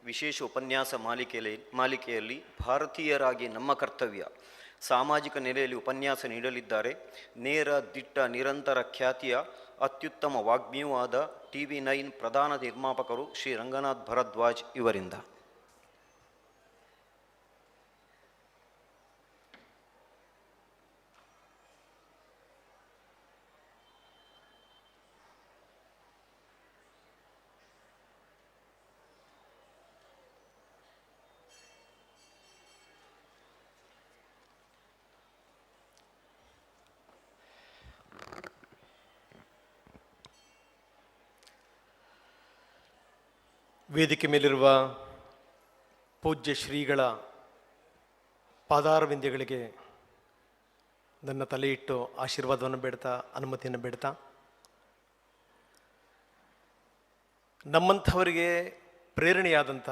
ವಿಶೇಷ ಉಪನ್ಯಾಸ ಮಾಲಿಕೆಯಲ್ಲಿ ಭಾರತೀಯರಾಗಿ ನಮ್ಮ ಕರ್ತವ್ಯ ಸಾಮಾಜಿಕ ನೆಲೆಯಲ್ಲಿ ಉಪನ್ಯಾಸ ನೀಡಲಿದ್ದಾರೆ ನೇರ ದಿಟ್ಟ ನಿರಂತರ ಖ್ಯಾತಿಯ ಅತ್ಯುತ್ತಮ ವಾಗ್ಮಿಯೂ ಆದ TV9 ಪ್ರಧಾನ ನಿರ್ಮಾಪಕರು ಶ್ರೀ ರಂಗನಾಥ್ ಭರದ್ವಾಜ್ ಇವರಿಂದ. ವೇದಿಕೆ ಮೇಲಿರುವ ಪೂಜ್ಯ ಶ್ರೀಗಳ ಪಾದಾರವಿಂದ್ಯಗಳಿಗೆ ನನ್ನ ತಲೆ ಇಟ್ಟು ಆಶೀರ್ವಾದವನ್ನು ಬೇಡ್ತಾ, ಅನುಮತಿಯನ್ನು ಬೇಡ್ತಾ, ನಮ್ಮಂಥವರಿಗೆ ಪ್ರೇರಣೆಯಾದಂಥ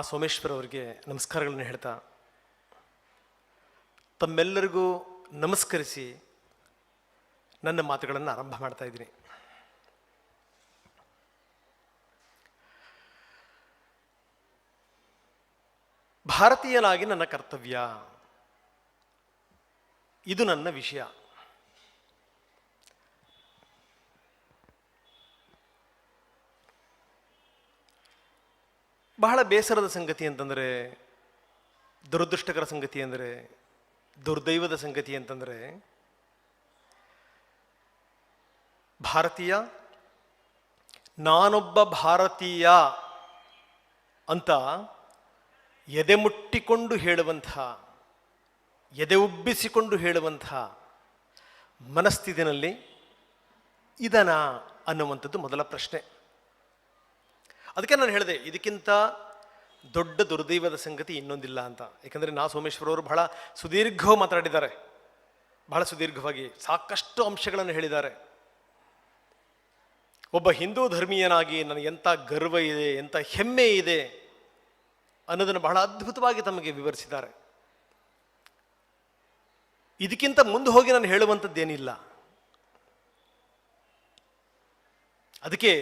ಸೋಮೇಶ್ವರ ಅವರಿಗೆ ನಮಸ್ಕಾರಗಳನ್ನು ಹೇಳ್ತಾ, ತಮ್ಮೆಲ್ಲರಿಗೂ ನಮಸ್ಕರಿಸಿ ನನ್ನ ಮಾತುಗಳನ್ನು ಆರಂಭ ಮಾಡ್ತಾ ಇದ್ದೀನಿ. ಭಾರತೀಯನಾಗಿ ನನ್ನ ಕರ್ತವ್ಯ, ಇದು ನನ್ನ ವಿಷಯ. ಬಹಳ ಬೇಸರದ ಸಂಗತಿ ಅಂತಂದರೆ, ದುರದೃಷ್ಟಕರ ಸಂಗತಿ ಅಂದರೆ, ದುರ್ದೈವದ ಸಂಗತಿ ಅಂತಂದರೆ, ಭಾರತೀಯ, ನಾನೊಬ್ಬ ಭಾರತೀಯ ಅಂತ ಎದೆ ಮುಟ್ಟಿಕೊಂಡು ಹೇಳುವಂಥ, ಎದೆ ಉಬ್ಬಿಸಿಕೊಂಡು ಹೇಳುವಂಥ ಮನಸ್ಥಿತಿನಲ್ಲಿ ಇದನ ಅನ್ನುವಂಥದ್ದು ಮೊದಲ ಪ್ರಶ್ನೆ. ಅದಕ್ಕೆ ನಾನು ಹೇಳಿದೆ, ಇದಕ್ಕಿಂತ ದೊಡ್ಡ ದುರ್ದೈವದ ಸಂಗತಿ ಇನ್ನೊಂದಿಲ್ಲ ಅಂತ. ಯಾಕಂದರೆ ಸೋಮೇಶ್ವರವರು ಬಹಳ ಸುದೀರ್ಘವಾಗಿ ಮಾತಾಡಿದ್ದಾರೆ, ಬಹಳ ಸುದೀರ್ಘವಾಗಿ ಸಾಕಷ್ಟು ಅಂಶಗಳನ್ನು ಹೇಳಿದ್ದಾರೆ. ಒಬ್ಬ ಹಿಂದೂ ಧರ್ಮೀಯನಾಗಿ ನನಗೆ ಎಂಥ ಗರ್ವ ಇದೆ, ಎಂಥ ಹೆಮ್ಮೆ ಇದೆ ಅನ್ನೋದನ್ನು ಬಹಳ ಅದ್ಭುತವಾಗಿ ತಮಗೆ ವಿವರಿಸಿದ್ದಾರೆ. ಇದಕ್ಕಿಂತ ಮುಂದೆ ಹೋಗಿ ನಾನು ಹೇಳುವಂಥದ್ದೇನಿಲ್ಲ. ಅದಕ್ಕೆ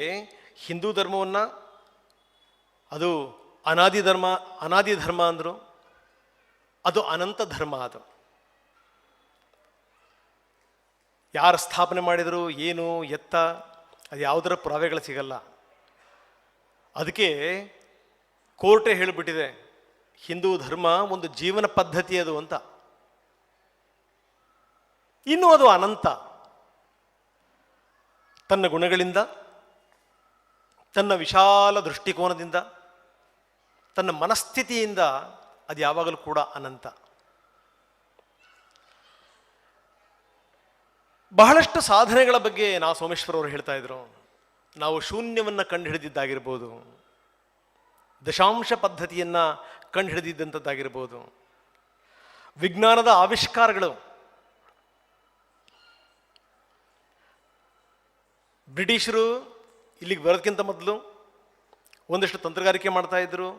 ಹಿಂದೂ ಧರ್ಮವನ್ನು ಅದು ಅನಾದಿ ಧರ್ಮ ಅಂದರು, ಅದು ಅನಂತ ಧರ್ಮ. ಅದು ಯಾರು ಸ್ಥಾಪನೆ ಮಾಡಿದರು, ಏನು ಎತ್ತ, ಅದು ಯಾವುದರ ಪುರಾವೆಗಳು ಸಿಗಲ್ಲ. ಅದಕ್ಕೆ ಕೋರ್ಟೇ ಹೇಳಿಬಿಟ್ಟಿದೆ, ಹಿಂದೂ ಧರ್ಮ ಒಂದು ಜೀವನ ಪದ್ಧತಿ ಅದು ಅಂತ. ಇನ್ನು ಅದು ಅನಂತ. ತನ್ನ ಗುಣಗಳಿಂದ, ತನ್ನ ವಿಶಾಲ ದೃಷ್ಟಿಕೋನದಿಂದ, ತನ್ನ ಮನಸ್ಥಿತಿಯಿಂದ ಅದು ಯಾವಾಗಲೂ ಕೂಡ ಅನಂತ. ಬಹಳಷ್ಟು ಸಾಧನೆಗಳ ಬಗ್ಗೆ ಸೋಮೇಶ್ವರ ಅವರು ಹೇಳ್ತಾ ಇದ್ರು. ನಾವು ಶೂನ್ಯವನ್ನು ಕಂಡು ಹಿಡಿದಿದ್ದಾಗಿರ್ಬೋದು, ದಶಾಂಶ ಪದ್ಧತಿಯನ್ನು ಕಂಡು ಹಿಡಿದಿದ್ದಂಥದ್ದಾಗಿರ್ಬೋದು, ವಿಜ್ಞಾನದ ಆವಿಷ್ಕಾರಗಳು, ಬ್ರಿಟಿಷರು ಇಲ್ಲಿಗೆ ಬರೋದಕ್ಕಿಂತ ಮೊದಲು ಒಂದಷ್ಟು ತಂತ್ರಗಾರಿಕೆ ಮಾಡ್ತಾ ಇದ್ರು,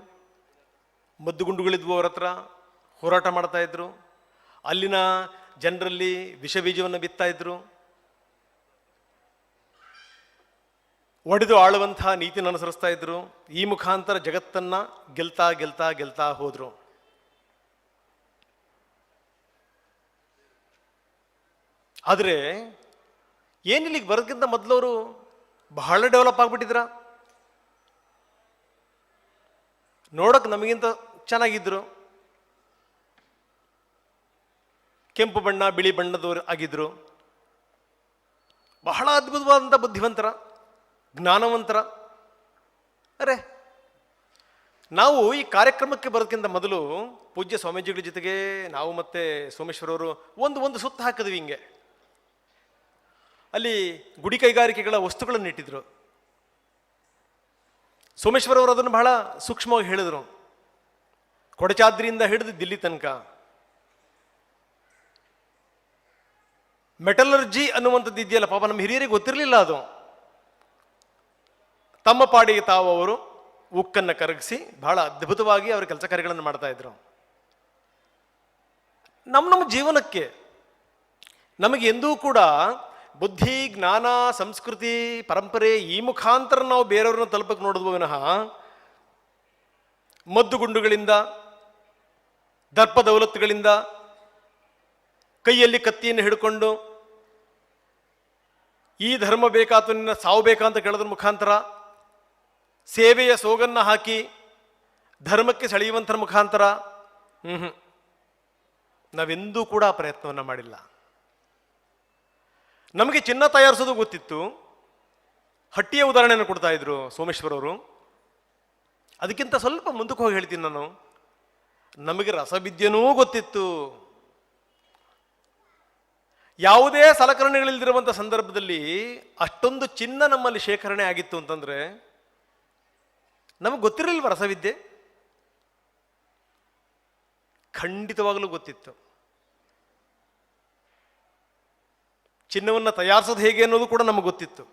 ಮದ್ದುಗುಂಡುಗಳಿದ್ವು, ಅವರ ಹತ್ರ ಹೋರಾಟ ಮಾಡ್ತಾ ಇದ್ರು, ಅಲ್ಲಿನ ಜನರಲ್ಲಿ ವಿಷಬೀಜವನ್ನು ಬಿತ್ತಾ ಇದ್ರು, ಒಡೆದು ಆಳುವಂಥ ನೀತಿಯನ್ನು ಅನುಸರಿಸ್ತಾ ಇದ್ರು. ಈ ಮುಖಾಂತರ ಜಗತ್ತನ್ನು ಗೆಲ್ತಾ ಗೆಲ್ತಾ ಗೆಲ್ತಾ ಹೋದ್ರು. ಆದರೆ ಏನಿಲ್ಲಿಗೆ ಬರೋದಕ್ಕಿಂತ ಮೊದಲವರು ಬಹಳ ಡೆವಲಪ್ ಆಗ್ಬಿಟ್ಟಿದ್ರ, ನೋಡೋಕೆ ನಮಗಿಂತ ಚೆನ್ನಾಗಿದ್ರು. ಕೆಂಪು ಬಣ್ಣ ಬಿಳಿ ಬಣ್ಣದವರು ಆಗಿದ್ರು. ಬಹಳ ಅದ್ಭುತವಾದಂಥ ಬುದ್ಧಿವಂತರ, ಜ್ಞಾನವಂತರ. ಅರೆ, ನಾವು ಈ ಕಾರ್ಯಕ್ರಮಕ್ಕೆ ಬರೋದಕ್ಕಿಂತ ಮೊದಲು ಪೂಜ್ಯ ಸ್ವಾಮೀಜಿಗಳ ಜೊತೆಗೆ ನಾವು ಮತ್ತೆ ಸೋಮೇಶ್ವರವರು ಒಂದು ಸುತ್ತ ಹಾಕಿದ್ವಿ. ಹಿಂಗೆ ಅಲ್ಲಿ ಗುಡಿ ಕೈಗಾರಿಕೆಗಳ ವಸ್ತುಗಳನ್ನು ಇಟ್ಟಿದ್ರು. ಸೋಮೇಶ್ವರವರು ಅದನ್ನು ಬಹಳ ಸೂಕ್ಷ್ಮವಾಗಿ ಹೇಳಿದರು. ಕೊಡಚಾದ್ರಿಯಿಂದ ಹಿಡಿದು ದಿಲ್ಲಿ ತನಕ ಮೆಟಲರ್ಜಿ ಅನ್ನುವಂಥದ್ದು ಇದೆಯಲ್ಲ, ಪಾಪ ನಮ್ಮ ಹಿರಿಯರಿಗೆ ಗೊತ್ತಿರಲಿಲ್ಲ. ಅದು ತಮ್ಮ ಪಾಡಿಗೆ ತಾವು ಅವರು ಉಕ್ಕನ್ನು ಕರಗಿಸಿ ಬಹಳ ಅದ್ಭುತವಾಗಿ ಅವರ ಕೆಲಸ ಕಾರ್ಯಗಳನ್ನು ಮಾಡ್ತಾ ಇದ್ರು. ನಮ್ಮ ಜೀವನಕ್ಕೆ ನಮಗೆ ಎಂದೂ ಕೂಡ ಬುದ್ಧಿ, ಜ್ಞಾನ, ಸಂಸ್ಕೃತಿ, ಪರಂಪರೆ ಈ ಮುಖಾಂತರ ನಾವು ಬೇರೆಯವ್ರನ್ನ ತಲುಪಕ್ಕೆ ನೋಡಿದ್ವು ವಿನಃ ಮದ್ದುಗುಂಡುಗಳಿಂದ, ದರ್ಪ ದೌಲತ್ತುಗಳಿಂದ, ಕೈಯಲ್ಲಿ ಕತ್ತಿಯನ್ನು ಹಿಡ್ಕೊಂಡು ಈ ಧರ್ಮ ಬೇಕಾ ಅಥವಾ ನಿನ್ನ ಸಾವು ಬೇಕಾ ಅಂತ ಕೇಳೋದ್ರ ಮುಖಾಂತರ, ಸೇವೆಯ ಸೋಗನ್ನು ಹಾಕಿ ಧರ್ಮಕ್ಕೆ ಸೆಳೆಯುವಂಥರ ಮುಖಾಂತರ ನಾವೆಂದೂ ಕೂಡ ಆ ಪ್ರಯತ್ನವನ್ನು ಮಾಡಿಲ್ಲ. ನಮಗೆ ಚಿನ್ನ ತಯಾರಿಸೋದು ಗೊತ್ತಿತ್ತು. ಹಟ್ಟಿಯ ಉದಾಹರಣೆಯನ್ನು ಕೊಡ್ತಾ ಇದ್ರು ಸೋಮೇಶ್ವರವರು. ಅದಕ್ಕಿಂತ ಸ್ವಲ್ಪ ಮುಂದಕ್ಕೆ ಹೋಗಿ ಹೇಳ್ತೀನಿ ನಾನು, ನಮಗೆ ರಸವಿದ್ಯೆನೂ ಗೊತ್ತಿತ್ತು. ಯಾವುದೇ ಸಲಕರಣೆಗಳಿಲ್ದಿರುವಂಥ ಸಂದರ್ಭದಲ್ಲಿ ಅಷ್ಟೊಂದು ಚಿನ್ನ ನಮ್ಮಲ್ಲಿ ಶೇಖರಣೆ ಆಗಿತ್ತು ಅಂತಂದ್ರೆ ನಮಗೆ ಗೊತ್ತಿರಲಿಲ್ವ ರಸವಿದ್ಯೆ? ಖಂಡಿತವಾಗಲೂ ಗೊತ್ತಿತ್ತು. ಚಿನ್ನವನ್ನು ತಯಾರಿಸೋದು ಹೇಗೆ ಅನ್ನೋದು ಕೂಡ ನಮಗೆ ಗೊತ್ತಿತ್ತು.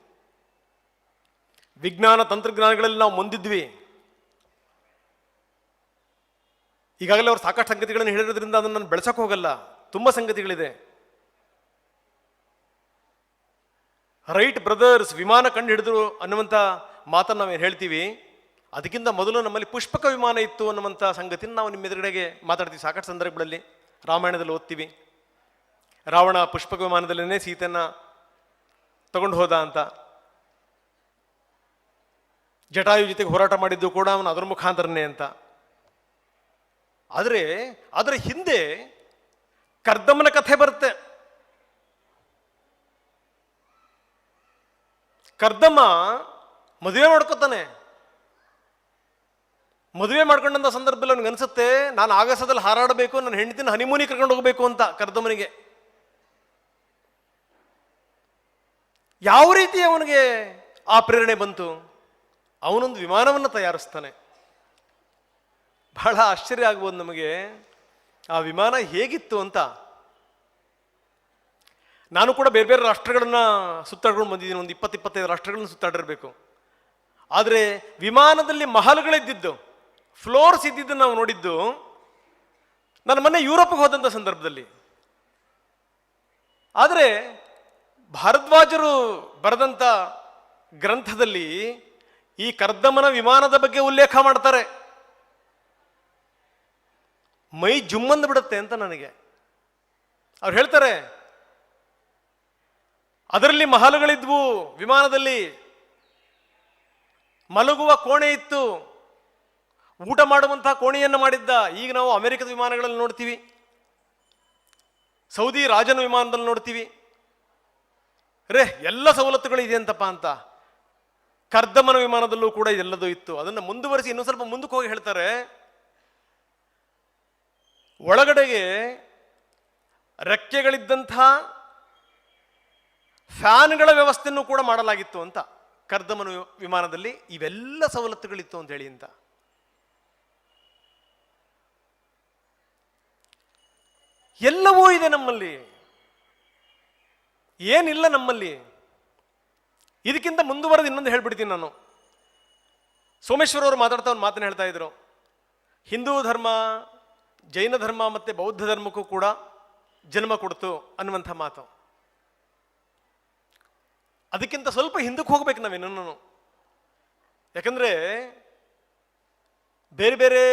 ವಿಜ್ಞಾನ ತಂತ್ರಜ್ಞಾನಗಳಲ್ಲಿ ನಾವು ಮುಂದಿದ್ವಿ. ಈಗಾಗಲೇ ಅವ್ರು ಸಾಕಷ್ಟು ಸಂಗತಿಗಳನ್ನು ಹೇಳಿರೋದ್ರಿಂದ ಅದನ್ನು ನಾನು ಬೆಳೆಸಕ್ಕೆ ಹೋಗಲ್ಲ. ತುಂಬ ಸಂಗತಿಗಳಿದೆ. ರೈಟ್ ಬ್ರದರ್ಸ್ ವಿಮಾನ ಕಂಡು ಹಿಡಿದ್ರು ಅನ್ನುವಂಥ ಮಾತನ್ನು ನಾವೇನು ಹೇಳ್ತೀವಿ, ಅದಕ್ಕಿಂತ ಮೊದಲು ನಮ್ಮಲ್ಲಿ ಪುಷ್ಪಕ ವಿಮಾನ ಇತ್ತು ಅನ್ನುವಂಥ ಸಂಗತಿನ ನಾವು ನಿಮ್ಮ ಎದುರುಗಡೆಗೆ ಮಾತಾಡ್ತೀವಿ. ಸಾಕಷ್ಟು ಸಂದರ್ಭಗಳಲ್ಲಿ ರಾಮಾಯಣದಲ್ಲಿ ಓದ್ತೀವಿ, ರಾವಣ ಪುಷ್ಪಕ ವಿಮಾನದಲ್ಲೇ ಸೀತೆಯನ್ನು ತಗೊಂಡು ಹೋದ ಅಂತ. ಜಟಾಯು ಜೊತೆಗೆ ಹೋರಾಟ ಮಾಡಿದ್ದು ಕೂಡ ಅವನು ಅದರ ಮುಖಾಂತರನೇ ಅಂತ. ಆದರೆ ಅದರ ಹಿಂದೆ ಕರ್ದಮನ ಕಥೆ ಬರುತ್ತೆ. ಕರ್ದಮ ಮದುವೆ ಮಾಡ್ಕೊತಾನೆ. ಮದುವೆ ಮಾಡ್ಕೊಂಡಂಥ ಸಂದರ್ಭದಲ್ಲಿ ಅವನಿಗೆ ಅನ್ಸುತ್ತೆ, ನಾನು ಆಗಸದಲ್ಲಿ ಹಾರಾಡಬೇಕು, ನನ್ನ ಹೆಂಡತಿನ ಹನಿಮೂನಿಗೆ ಕರ್ಕೊಂಡು ಹೋಗಬೇಕು ಅಂತ ಕರ್ದಮನಿಗೆ. ಯಾವ ರೀತಿ ಅವನಿಗೆ ಆ ಪ್ರೇರಣೆ ಬಂತು? ಅವನೊಂದು ವಿಮಾನವನ್ನು ತಯಾರಿಸ್ತಾನೆ. ಬಹಳ ಆಶ್ಚರ್ಯ ಆಗ್ಬೋದು ನಮಗೆ, ಆ ವಿಮಾನ ಹೇಗಿತ್ತು ಅಂತ. ನಾನು ಕೂಡ ಬೇರೆ ಬೇರೆ ರಾಷ್ಟ್ರಗಳನ್ನ ಸುತ್ತಾಡ್ಕೊಂಡು ಬಂದಿದ್ದೀನಿ. ಒಂದು 20-25 ರಾಷ್ಟ್ರಗಳನ್ನ ಸುತ್ತಾಡಿರ್ಬೇಕು. ಆದರೆ ವಿಮಾನದಲ್ಲಿ ಮಹಲ್ಗಳಿದ್ದಿದ್ದು, ಫ್ಲೋರ್ಸ್ ಇದ್ದಿದ್ದು ನಾವು ನೋಡಿದ್ದು ನಾನು ಮೊನ್ನೆ ಯುರೋಪ್ಗೆ ಹೋದಂಥ ಸಂದರ್ಭದಲ್ಲಿ. ಆದರೆ ಭಾರದ್ವಾಜರು ಬರೆದಂಥ ಗ್ರಂಥದಲ್ಲಿ ಈ ಕರ್ದಮನ ವಿಮಾನದ ಬಗ್ಗೆ ಉಲ್ಲೇಖ ಮಾಡ್ತಾರೆ. ಮೈ ಜುಮ್ಮಂದು ಬಿಡುತ್ತೆ ಅಂತ ನನಗೆ. ಅವ್ರು ಹೇಳ್ತಾರೆ, ಅದರಲ್ಲಿ ಮಹಲುಗಳಿದ್ವು, ವಿಮಾನದಲ್ಲಿ ಮಲಗುವ ಕೋಣೆ ಇತ್ತು, ಊಟ ಮಾಡುವಂತಹ ಕೋಣೆಯನ್ನು ಮಾಡಿದ್ದ. ಈಗ ನಾವು ಅಮೆರಿಕದ ವಿಮಾನಗಳಲ್ಲಿ ನೋಡ್ತೀವಿ, ಸೌದಿ ರಾಜನ ವಿಮಾನದಲ್ಲಿ ನೋಡ್ತೀವಿ, ಎಲ್ಲ ಸವಲತ್ತುಗಳು ಇದೆ ಅಂತಪ್ಪ ಅಂತ. ಕರ್ದಮನ ವಿಮಾನದಲ್ಲೂ ಕೂಡ ಇದೆಲ್ಲದೂ ಇತ್ತು. ಅದನ್ನು ಮುಂದುವರಿಸಿ ಇನ್ನೂ ಸ್ವಲ್ಪ ಮುಂದಕ್ಕೆ ಹೋಗಿ ಹೇಳ್ತಾರೆ, ಒಳಗಡೆಗೆ ರೆಕ್ಕೆಗಳಿದ್ದಂಥ ಫ್ಯಾನ್ಗಳ ವ್ಯವಸ್ಥೆಯನ್ನು ಕೂಡ ಮಾಡಲಾಗಿತ್ತು ಅಂತ. ಕರ್ದಮನ ವಿಮಾನದಲ್ಲಿ ಇವೆಲ್ಲ ಸವಲತ್ತುಗಳಿತ್ತು ಅಂತ ಹೇಳಿ ಅಂತ. ಎಲ್ಲವೂ ಇದೆ ನಮ್ಮಲ್ಲಿ, ಏನಿಲ್ಲ ನಮ್ಮಲ್ಲಿ. ಇದಕ್ಕಿಂತ ಮುಂದುವರೆದು ಇನ್ನೊಂದು ಹೇಳ್ಬಿಡ್ತೀನಿ ನಾನು. ಸೋಮೇಶ್ವರ ಅವರು ಮಾತಾಡ್ತಾ ಒಂದು ಮಾತನ್ನು ಹೇಳ್ತಾ ಇದ್ರು, ಹಿಂದೂ ಧರ್ಮ, ಜೈನ ಧರ್ಮ ಮತ್ತು ಬೌದ್ಧ ಧರ್ಮಕ್ಕೂ ಕೂಡ ಜನ್ಮ ಕೊಡ್ತು ಅನ್ನುವಂಥ ಮಾತು. ಅದಕ್ಕಿಂತ ಸ್ವಲ್ಪ ಹಿಂದಕ್ಕೆ ಹೋಗ್ಬೇಕು ನಾವೇನೂ. ಯಾಕಂದರೆ ಬೇರೆ ಬೇರೆ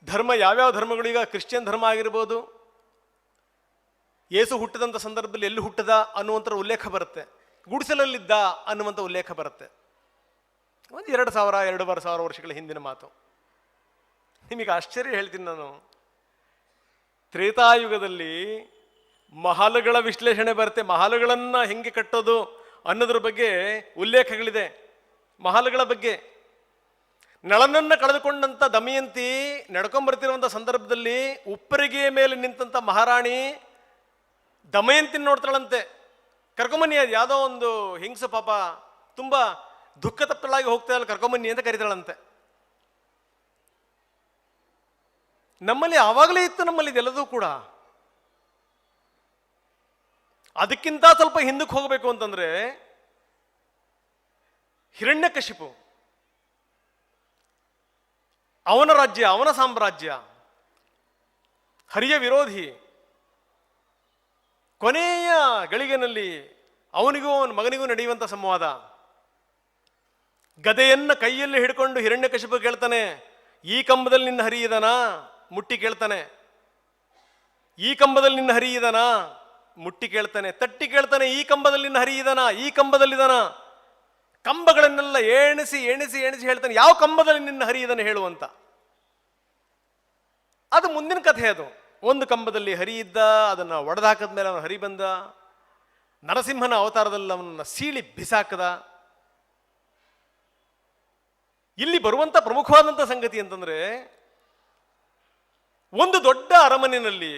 ಧರ್ಮ, ಯಾವ್ಯಾವ ಧರ್ಮಗಳು, ಈಗ ಕ್ರಿಶ್ಚಿಯನ್ ಧರ್ಮ ಆಗಿರ್ಬೋದು, ಯೇಸು ಹುಟ್ಟಿದಂಥ ಸಂದರ್ಭದಲ್ಲಿ ಎಲ್ಲಿ ಹುಟ್ಟದ ಅನ್ನುವಂಥ ಉಲ್ಲೇಖ ಬರುತ್ತೆ, ಗುಡಿಸಲಲ್ಲಿದ್ದ ಅನ್ನುವಂಥ ಉಲ್ಲೇಖ ಬರುತ್ತೆ. ಒಂದು 2000-2500 ವರ್ಷಗಳ ಹಿಂದಿನ ಮಾತು. ನಿಮಗೆ ಆಶ್ಚರ್ಯ ಹೇಳ್ತೀನಿ ನಾನು, ತ್ರೇತಾಯುಗದಲ್ಲಿ ಮಹಲುಗಳ ವಿಶ್ಲೇಷಣೆ ಬರುತ್ತೆ. ಮಹಲುಗಳನ್ನು ಹೆಂಗೆ ಕಟ್ಟೋದು ಅನ್ನೋದ್ರ ಬಗ್ಗೆ ಉಲ್ಲೇಖಗಳಿದೆ. ಮಹಲುಗಳ ಬಗ್ಗೆ ನಳನನ್ನು ಕಳೆದುಕೊಂಡಂಥ ದಮಯಂತಿ ನಡ್ಕೊಂಡ್ಬರ್ತಿರುವಂಥ ಸಂದರ್ಭದಲ್ಲಿ ಉಪ್ಪರಿಗೆಯ ಮೇಲೆ ನಿಂತಂಥ ಮಹಾರಾಣಿ ದಮಯಂತಿನ ನೋಡ್ತಾಳಂತೆ. ಕರ್ಕೊಂಬನ್ನಿ, ಅದು ಯಾವುದೋ ಒಂದು ಹಿಂಸು ಪಾಪ ತುಂಬ ದುಃಖ ತಪ್ಪಲಾಗಿ ಹೋಗ್ತಾ ಇಲ್ಲ, ಕರ್ಕೊಂಬನ್ನಿ ಅಂತ ಕರೀತಾಳಂತೆ. ನಮ್ಮಲ್ಲಿ ಆವಾಗಲೇ ಇತ್ತು, ನಮ್ಮಲ್ಲಿ ಇದೆಲ್ಲದೂ ಕೂಡ. ಅದಕ್ಕಿಂತ ಸ್ವಲ್ಪ ಹಿಂದಕ್ಕೆ ಹೋಗಬೇಕು ಅಂತಂದ್ರೆ ಹಿರಣ್ಯಕಶಿಪು, ಅವನ ರಾಜ್ಯ, ಅವನ ಸಾಮ್ರಾಜ್ಯ, ಹರಿಯ ವಿರೋಧಿ. ಕೊನೆಯ ಗಳಿಗೆನಲ್ಲಿ ಅವನಿಗೂ ಅವನ ಮಗನಿಗೂ ನಡೆಯುವಂಥ ಸಂವಾದ. ಗದೆಯನ್ನು ಕೈಯಲ್ಲಿ ಹಿಡ್ಕೊಂಡು ಹಿರಣ್ಯಕಶಿಪು ಕೇಳ್ತಾನೆ, ಈ ಕಂಬದಲ್ಲಿ ನಿನ್ನ ಹರಿಯಿದನ, ಮುಟ್ಟಿ ಕೇಳ್ತಾನೆ. ಈ ಕಂಬದಲ್ಲಿ ನಿನ್ನ ಹರಿಯಿದನ, ಮುಟ್ಟಿ ಕೇಳ್ತಾನೆ. ತಟ್ಟಿ ಕೇಳ್ತಾನೆ, ಈ ಕಂಬದಲ್ಲಿ ನಿನ್ನ ಹರಿಯಿದನ, ಈ ಕಂಬದಲ್ಲಿದನ. ಕಂಬಗಳನ್ನೆಲ್ಲ ಎಣಿಸಿ ಎಣಿಸಿ ಎಣಿಸಿ ಹೇಳ್ತಾನೆ, ಯಾವ ಕಂಬದಲ್ಲಿ ನಿನ್ನ ಹರಿಯಿದನ ಹೇಳುವಂತ. ಅದು ಮುಂದಿನ ಕಥೆ. ಅದು ಒಂದು ಕಂಬದಲ್ಲಿ ಹರಿಯಿದ್ದ, ಅದನ್ನು ಒಡೆದಾಕದ ಮೇಲೆ ಅವನು ಹರಿ ಬಂದ. ನರಸಿಂಹನ ಅವತಾರದಲ್ಲಿ ಅವನನ್ನು ಸೀಳಿ ಬಿಸಾಕದ. ಇಲ್ಲಿ ಬರುವಂತ ಪ್ರಮುಖವಾದಂಥ ಸಂಗತಿ ಅಂತಂದ್ರೆ, ಒಂದು ದೊಡ್ಡ ಅರಮನೆಯಲ್ಲಿ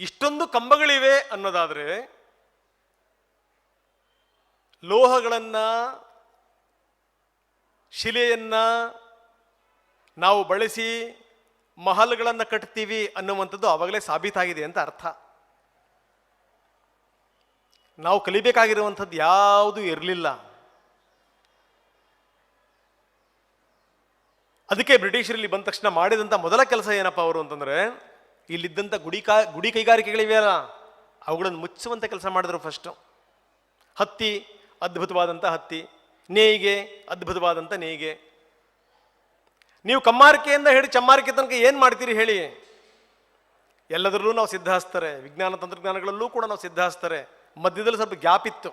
ಇಷ್ಟೊಂದು ಕಂಬಗಳಿವೆ ಅನ್ನೋದಾದ್ರೆ, ಲೋಹಗಳನ್ನ, ಶಿಲೆಯನ್ನ ನಾವು ಬಳಸಿ ಮಹಲ್ಗಳನ್ನು ಕಟ್ತೀವಿ ಅನ್ನುವಂಥದ್ದು ಆವಾಗಲೇ ಸಾಬೀತಾಗಿದೆ ಅಂತ ಅರ್ಥ. ನಾವು ಕಲಿಬೇಕಾಗಿರುವಂಥದ್ದು ಯಾವುದೂ ಇರಲಿಲ್ಲ. ಅದಕ್ಕೆ ಬ್ರಿಟಿಷರಲ್ಲಿ ಬಂದ ತಕ್ಷಣ ಮಾಡಿದಂಥ ಮೊದಲ ಕೆಲಸ ಏನಪ್ಪ ಅವರು ಅಂತಂದ್ರೆ, ಇಲ್ಲಿದ್ದಂಥ ಗುಡಿ ಕೈಗಾರಿಕೆಗಳಿವೆಯಲ್ಲ ಅವುಗಳನ್ನು ಮುಚ್ಚುವಂಥ ಕೆಲಸ ಮಾಡಿದ್ರು. ಫಸ್ಟು ಹತ್ತಿ, ಅದ್ಭುತವಾದಂಥ ಹತ್ತಿ. ನೇಯ್ಗೆ, ಅದ್ಭುತವಾದಂಥ ನೇಯ್ಗೆ. ನೀವು ಕಮ್ಮಾರಿಕೆಯಿಂದ ಹೇಳಿ ಚಮ್ಮಾರಿಕೆ ತನಕ ಏನು ಮಾಡ್ತೀರಿ ಹೇಳಿ? ಎಲ್ಲದರಲ್ಲೂ ನಾವು ಸಿದ್ಧಹಸ್ತರೆ. ವಿಜ್ಞಾನ ತಂತ್ರಜ್ಞಾನಗಳಲ್ಲೂ ಕೂಡ ನಾವು ಸಿದ್ಧಹಸ್ತರೆ. ಮಧ್ಯದಲ್ಲಿ ಸ್ವಲ್ಪ ಗ್ಯಾಪ್ ಇತ್ತು.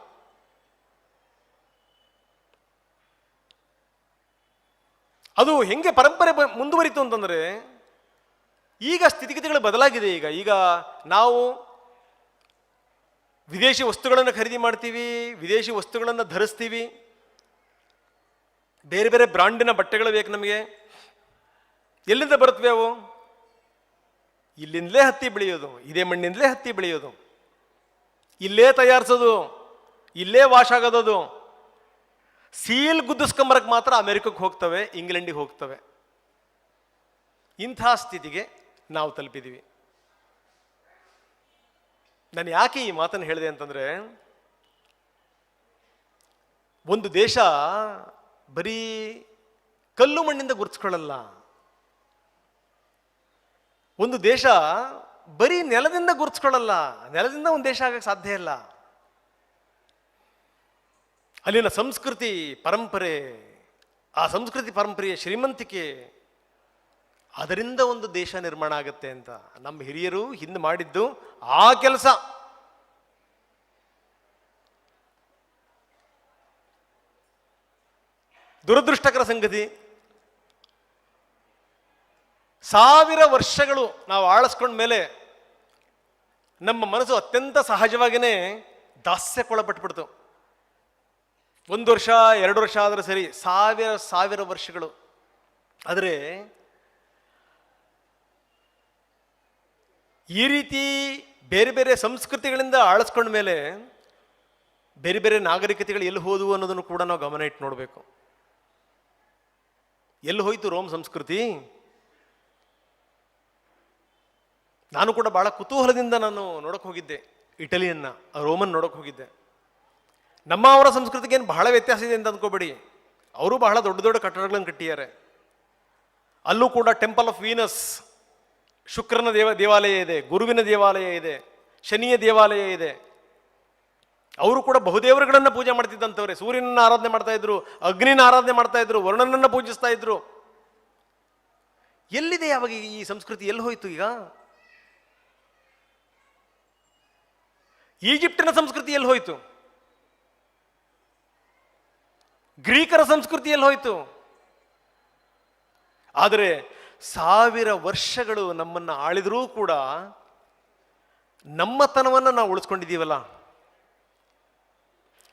ಅದು ಹೆಂಗೆ ಪರಂಪರೆ ಮುಂದುವರಿತು ಅಂತಂದ್ರೆ, ಈಗ ಸ್ಥಿತಿಗತಿಗಳು ಬದಲಾಗಿದೆ. ಈಗ ನಾವು ವಿದೇಶಿ ವಸ್ತುಗಳನ್ನು ಖರೀದಿ ಮಾಡ್ತೀವಿ, ವಿದೇಶಿ ವಸ್ತುಗಳನ್ನು ಧರಿಸ್ತೀವಿ, ಬೇರೆ ಬೇರೆ ಬ್ರಾಂಡಿನ ಬಟ್ಟೆಗಳು ಬೇಕು ನಮಗೆ. ಎಲ್ಲಿಂದ ಬರುತ್ತವೆ ಅವು? ಇಲ್ಲಿಂದಲೇ ಹತ್ತಿ ಬೆಳೆಯೋದು, ಇದೇ ಮಣ್ಣಿಂದಲೇ ಹತ್ತಿ ಬೆಳೆಯೋದು, ಇಲ್ಲೇ ತಯಾರಿಸೋದು, ಇಲ್ಲೇ ವಾಶ್ ಆಗೋದು. ಸೀಲ್ ಗುದ್ದಿಸ್ಕೊಂಬರಕ್ಕೆ ಮಾತ್ರ ಅಮೆರಿಕಕ್ಕೆ ಹೋಗ್ತವೆ, ಇಂಗ್ಲೆಂಡಿಗೆ ಹೋಗ್ತವೆ. ಇಂಥ ಸ್ಥಿತಿಗೆ ನಾವು ತಲುಪಿದ್ದೀವಿ. ನಾನು ಯಾಕೆ ಈ ಮಾತನ್ನು ಹೇಳಿದೆ ಅಂತಂದ್ರೆ, ಒಂದು ದೇಶ ಬರೀ ಕಲ್ಲು ಮಣ್ಣಿಂದ ಗುರುತಿಸ್ಕೊಳ್ಳಲ್ಲ. ಒಂದು ದೇಶ ಬರೀ ನೆಲದಿಂದ ಗುರುತಿಸ್ಕೊಳ್ಳಲ್ಲ. ನೆಲದಿಂದ ಒಂದು ದೇಶ ಆಗಕ್ಕೆ ಸಾಧ್ಯ ಇಲ್ಲ. ಅಲ್ಲಿನ ಸಂಸ್ಕೃತಿ ಪರಂಪರೆ, ಆ ಸಂಸ್ಕೃತಿ ಪರಂಪರೆಯ ಶ್ರೀಮಂತಿಕೆ, ಅದರಿಂದ ಒಂದು ದೇಶ ನಿರ್ಮಾಣ ಆಗುತ್ತೆ ಅಂತ ನಮ್ಮ ಹಿರಿಯರು ಹಿಂದೆ ಮಾಡಿದ್ದು ಆ ಕೆಲಸ. ದುರದೃಷ್ಟಕರ ಸಂಗತಿ, 1000 ವರ್ಷಗಳು ನಾವು ಆಳಿಸ್ಕೊಂಡ ಮೇಲೆ ನಮ್ಮ ಮನಸ್ಸು ಅತ್ಯಂತ ಸಹಜವಾಗಿಯೇ ದಾಸ್ಯಕ್ಕೊಳಪಟ್ಬಿಡ್ತು. 1 ವರ್ಷ 2 ವರ್ಷ ಆದರೆ ಸರಿ, 1000 ವರ್ಷಗಳು. ಆದರೆ ಈ ರೀತಿ ಬೇರೆ ಬೇರೆ ಸಂಸ್ಕೃತಿಗಳಿಂದ ಆಳಿಸ್ಕೊಂಡ ಮೇಲೆ ಬೇರೆ ಬೇರೆ ನಾಗರಿಕತೆಗಳು ಎಲ್ಲಿ ಹೋದವು ಅನ್ನೋದನ್ನು ಕೂಡ ನಾವು ಗಮನ ಇಟ್ಟು ನೋಡಬೇಕು. ಎಲ್ಲಿ ಹೋಯ್ತು ರೋಮ್ ಸಂಸ್ಕೃತಿ? ನಾನು ಕೂಡ ಬಹಳ ಕುತೂಹಲದಿಂದ ನಾನು ನೋಡಕ್ಕೆ ಹೋಗಿದ್ದೆ ಇಟಲಿಯನ್ನ, ರೋಮನ್ ನೋಡಕ್ಕೆ ಹೋಗಿದ್ದೆ. ನಮ್ಮ ಅವರ ಸಂಸ್ಕೃತಿಗೆ ಏನು ಬಹಳ ವ್ಯತ್ಯಾಸ ಇದೆ ಅಂತ ಅಂದ್ಕೋಬೇಡಿ. ಅವರು ಬಹಳ ದೊಡ್ಡ ದೊಡ್ಡ ಕಟ್ಟಡಗಳನ್ನು ಕಟ್ಟಿದ್ದಾರೆ. ಅಲ್ಲೂ ಕೂಡ ಟೆಂಪಲ್ ಆಫ್ ವೀನಸ್, ಶುಕ್ರನ ದೇವಾಲಯ ಇದೆ, ಗುರುವಿನ ದೇವಾಲಯ ಇದೆ, ಶನಿಯ ದೇವಾಲಯ ಇದೆ. ಅವರು ಕೂಡ ಬಹುದೇವರುಗಳನ್ನ ಪೂಜೆ ಮಾಡ್ತಿದ್ದಂಥವ್ರೆ. ಸೂರ್ಯನನ್ನ ಆರಾಧನೆ ಮಾಡ್ತಾ ಇದ್ರು, ಅಗ್ನಿನ ಆರಾಧನೆ ಮಾಡ್ತಾ ಇದ್ರು, ವರುಣನನ್ನ ಪೂಜಿಸ್ತಾ ಇದ್ರು. ಎಲ್ಲಿದೆ ಯಾವಾಗ ಈ ಸಂಸ್ಕೃತಿ? ಎಲ್ಲಿ ಹೋಯ್ತು ಈಗ? ಈಜಿಪ್ಟಿನ ಸಂಸ್ಕೃತಿ ಎಲ್ಲಿ ಹೋಯ್ತು? ಗ್ರೀಕರ ಸಂಸ್ಕೃತಿ ಎಲ್ಲಿ ಹೋಯ್ತು? ಆದರೆ 1000 ವರ್ಷಗಳು ನಮ್ಮನ್ನ ಆಳಿದ್ರೂ ಕೂಡ ನಮ್ಮತನವನ್ನು ನಾವು ಉಳಿಸ್ಕೊಂಡಿದ್ದೀವಲ್ಲ,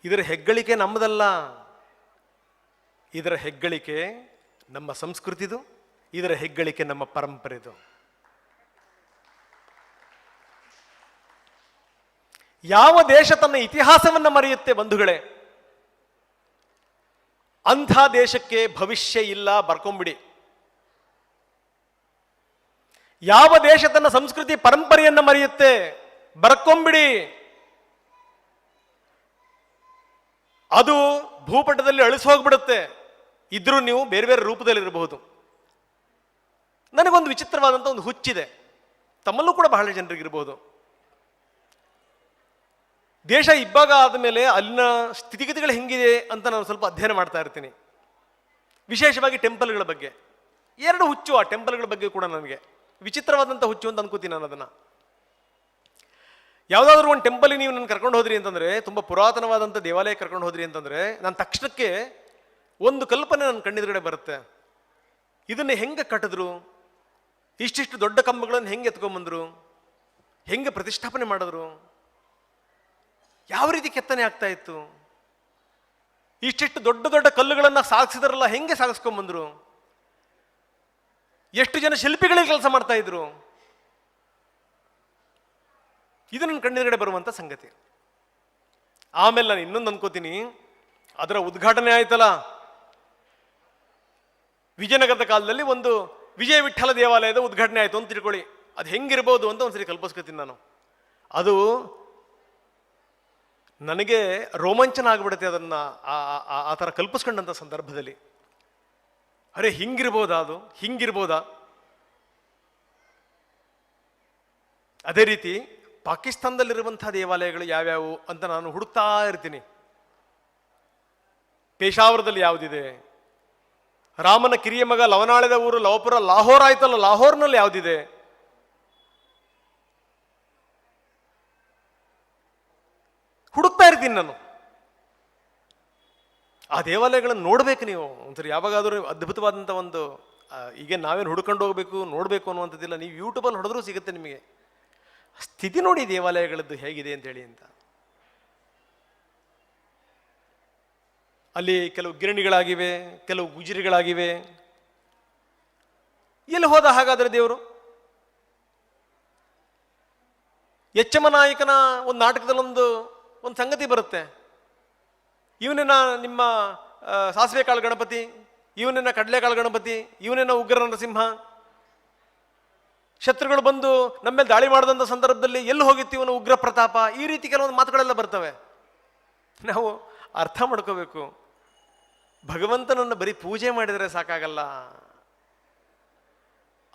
ಇದರ ಹೆಗ್ಗಳಿಕೆ ನಮ್ಮದಲ್ಲ. ಇದರ ಹೆಗ್ಗಳಿಕೆ ನಮ್ಮ ಸಂಸ್ಕೃತಿದು, ಇದರ ಹೆಗ್ಗಳಿಕೆ ನಮ್ಮ ಪರಂಪರೆದು. ಯಾವ ದೇಶ ತನ್ನ ಇತಿಹಾಸವನ್ನು ಮರೆಯುತ್ತೆ ಬಂಧುಗಳೇ, ಅಂಥ ದೇಶಕ್ಕೆ ಭವಿಷ್ಯ ಇಲ್ಲ, ಬರ್ಕೊಂಬಿಡಿ. ಯಾವ ದೇಶ ತನ್ನ ಸಂಸ್ಕೃತಿ ಪರಂಪರೆಯನ್ನು ಮರೆಯುತ್ತೆ, ಬರ್ಕೊಂಬಿಡಿ. ಅದು ಭೂಪಟದಲ್ಲಿ ಅಳಿಸೋಗ್ಬಿಡುತ್ತೆ. ಇದ್ರೂ ನೀವು ಬೇರೆ ಬೇರೆ ರೂಪದಲ್ಲಿರಬಹುದು. ನನಗೊಂದು ವಿಚಿತ್ರವಾದಂಥ ಒಂದು ಹುಚ್ಚಿದೆ, ತಮ್ಮಲ್ಲೂ ಕೂಡ ಬಹಳ ಜನರಿಗಿರಬಹುದು. ದೇಶ ಇಬ್ಬಾಗ ಆದಮೇಲೆ ಅಲ್ಲಿನ ಸ್ಥಿತಿಗತಿಗಳು ಹೆಂಗಿದೆ ಅಂತ ನಾನು ಸ್ವಲ್ಪ ಅಧ್ಯಯನ ಮಾಡ್ತಾ ಇರ್ತೀನಿ. ವಿಶೇಷವಾಗಿ ಟೆಂಪಲ್ಗಳ ಬಗ್ಗೆ. ಎರಡು ಹುಚ್ಚು ಆ ಟೆಂಪಲ್ಗಳ ಬಗ್ಗೆ ಕೂಡ ನನಗೆ ವಿಚಿತ್ರವಾದಂಥ ಹುಚ್ಚು ಅಂತ ಅನ್ಕೋತೀನಿ ನಾನು ಅದನ್ನು. ಯಾವುದಾದ್ರೂ ಒಂದು ಟೆಂಪಲ್ಗೆ ನೀವು ನನ್ನ ಕರ್ಕೊಂಡು ಹೋದ್ರಿ ಅಂತಂದರೆ, ತುಂಬ ಪುರಾತನವಾದಂಥ ದೇವಾಲಯ ಕರ್ಕೊಂಡು ಹೋದ್ರಿ ಅಂತಂದರೆ, ನಾನು ತಕ್ಷಣಕ್ಕೆ ಒಂದು ಕಲ್ಪನೆ ನನ್ನ ಕಣ್ಣೆದುರುಗಡೆ ಬರುತ್ತೆ. ಇದನ್ನು ಹೆಂಗೆ ಕಟ್ಟಿದ್ರು, ಇಷ್ಟಿಷ್ಟು ದೊಡ್ಡ ಕಂಬಗಳನ್ನು ಹೆಂಗೆ ಎತ್ಕೊಂಬಂದರು, ಹೆಂಗೆ ಪ್ರತಿಷ್ಠಾಪನೆ ಮಾಡಿದ್ರು, ಯಾವ ರೀತಿ ಕೆತ್ತನೆ ಆಗ್ತಾ ಇತ್ತು, ಇಷ್ಟಿಷ್ಟು ದೊಡ್ಡ ದೊಡ್ಡ ಕಲ್ಲುಗಳನ್ನು ಸಾಗಿಸಿದ್ರಲ್ಲ ಹೆಂಗೆ ಸಾಗಿಸ್ಕೊಂಬಂದ್ರು, ಎಷ್ಟು ಜನ ಶಿಲ್ಪಿಗಳಿಗೆ ಕೆಲಸ ಮಾಡ್ತಾ ಇದ್ರು. ಇದು ನನ್ನ ಕಣ್ಣೆದುರುಗಡೆ ಬರುವಂಥ ಸಂಗತಿ. ಆಮೇಲೆ ನಾನು ಇನ್ನೊಂದು ಅನ್ಕೋತೀನಿ, ಅದರ ಉದ್ಘಾಟನೆ ಆಯ್ತಲ್ಲ ವಿಜಯನಗರದ ಕಾಲದಲ್ಲಿ, ಒಂದು ವಿಜಯ ವಿಠ್ಠಲ ದೇವಾಲಯದ ಉದ್ಘಾಟನೆ ಆಯಿತು ಅಂತ ತಿಳ್ಕೊಳ್ಳಿ. ಅದು ಹೆಂಗಿರ್ಬೋದು ಅಂತ ಒಂದ್ಸರಿ ಕಲ್ಪಿಸ್ಕೊತೀನಿ ನಾನು. ಅದು ನನಗೆ ರೋಮಾಂಚನ ಆಗಿಬಿಡುತ್ತೆ ಅದನ್ನು ಆ ಥರ ಕಲ್ಪಿಸ್ಕೊಂಡಂಥ ಸಂದರ್ಭದಲ್ಲಿ. ಅರೆ ಹಿಂಗಿರ್ಬೋದಾ, ಅದು ಹಿಂಗಿರ್ಬೋದಾ? ಅದೇ ರೀತಿ ಪಾಕಿಸ್ತಾನದಲ್ಲಿರುವಂಥ ದೇವಾಲಯಗಳು ಯಾವ್ಯಾವು ಅಂತ ನಾನು ಹುಡುಕ್ತಾ ಇರ್ತೀನಿ. ಪೇಶಾವರದಲ್ಲಿ ಯಾವುದಿದೆ, ರಾಮನ ಕಿರಿಯ ಮಗ ಲವನಾಳದ ಊರು ಲವಪುರ ಲಾಹೋರ್ ಆಯ್ತಲ್ಲ, ಲಾಹೋರ್ನಲ್ಲಿ ಯಾವುದಿದೆ, ಹುಡುಕ್ತಾ ಇರ್ತೀನಿ ನಾನು. ಆ ದೇವಾಲಯಗಳನ್ನು ನೋಡ್ಬೇಕು ನೀವು ಒಂದ್ಸರಿ. ಯಾವಾಗಾದರೂ ಅದ್ಭುತವಾದಂಥ ಒಂದು, ಈಗ ನಾವೇನು ಹುಡ್ಕೊಂಡು ಹೋಗ್ಬೇಕು ನೋಡಬೇಕು ಅನ್ನುವಂಥದ್ದಿಲ್ಲ, ನೀವು ಯೂಟ್ಯೂಬಲ್ಲಿ ಹೊಡೆದ್ರೂ ಸಿಗುತ್ತೆ ನಿಮಗೆ. ಸ್ಥಿತಿ ನೋಡಿ ದೇವಾಲಯಗಳದ್ದು ಹೇಗಿದೆ ಅಂತೇಳಿ ಅಂತ. ಅಲ್ಲಿ ಕೆಲವು ಗಿರಣಿಗಳಾಗಿವೆ, ಕೆಲವು ಗುಜರಿಗಳಾಗಿವೆ. ಎಲ್ಲಿ ಹೋದ ಹಾಗಾದರೆ ದೇವರು? ಎಚ್ಚಮ ನಾಯಕನ ಒಂದು ನಾಟಕದಲ್ಲೊಂದು ಸಂಗತಿ ಬರುತ್ತೆ. ಇವನೇನ ನಿಮ್ಮ ಸಾಸಿವೆ ಕಾಳು ಗಣಪತಿ, ಇವನೇನ ಕಡಲೆಕಾಳು ಗಣಪತಿ, ಇವನೇನ ಉಗ್ರ ನರಸಿಂಹ. ಶತ್ರುಗಳು ಬಂದು ನಮ್ಮ ಮೇಲೆ ದಾಳಿ ಮಾಡಿದಂಥ ಸಂದರ್ಭದಲ್ಲಿ ಎಲ್ಲಿ ಹೋಗಿತ್ತು ಇವನು ಉಗ್ರ ಪ್ರತಾಪ. ಈ ರೀತಿ ಕೆಲವೊಂದು ಮಾತುಗಳೆಲ್ಲ ಬರ್ತವೆ. ನಾವು ಅರ್ಥ ಮಾಡ್ಕೋಬೇಕು, ಭಗವಂತನನ್ನು ಬರೀ ಪೂಜೆ ಮಾಡಿದರೆ ಸಾಕಾಗಲ್ಲ,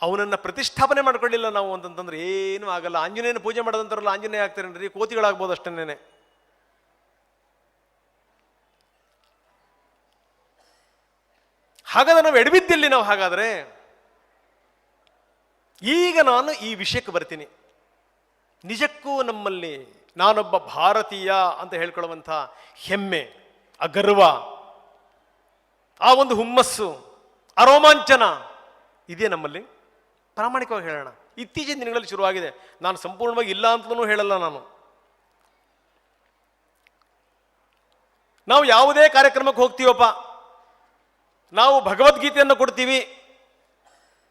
ಅವನನ್ನು ಪ್ರತಿಷ್ಠಾಪನೆ ಮಾಡ್ಕೊಳ್ಳಿಲ್ಲ ನಾವು ಅಂತಂತಂದ್ರೆ ಏನೂ ಆಗಲ್ಲ. ಆಂಜನೇಯನ ಪೂಜೆ ಮಾಡೋದಂತಾರಲ್ಲ, ಆಂಜನೇಯ ಆಗ್ತಾರೇನ್ರಿ, ಕೋತಿಗಳಾಗ್ಬೋದು ಅಷ್ಟೇನೆ. ಹಾಗಾದ್ರೆ ನಾವು ಎಡವಿದ್ದಲ್ಲಿ ನಾವು. ಹಾಗಾದ್ರೆ ಈಗ ನಾನು ಈ ವಿಷಯಕ್ಕೆ ಬರ್ತೀನಿ. ನಿಜಕ್ಕೂ ನಮ್ಮಲ್ಲಿ ನಾನೊಬ್ಬ ಭಾರತೀಯ ಅಂತ ಹೇಳ್ಕೊಳ್ಳುವಂಥ ಹೆಮ್ಮೆ, ಆ ಗರ್ವ, ಆ ಒಂದು ಹುಮ್ಮಸ್ಸು, ಆ ರೋಮಾಂಚನ ಇದೇ ನಮ್ಮಲ್ಲಿ? ಪ್ರಾಮಾಣಿಕವಾಗಿ ಹೇಳೋಣ. ಇತ್ತೀಚಿನ ದಿನಗಳಲ್ಲಿ ಶುರುವಾಗಿದೆ. ನಾನು ಸಂಪೂರ್ಣವಾಗಿ ಇಲ್ಲ ಅಂತಲೂ ಹೇಳಲ್ಲ ನಾನು. ನಾವು ಯಾವುದೇ ಕಾರ್ಯಕ್ರಮಕ್ಕೆ ಹೋಗ್ತೀವಪ್ಪ, ನಾವು ಭಗವದ್ಗೀತೆಯನ್ನು ಕೊಡ್ತೀವಿ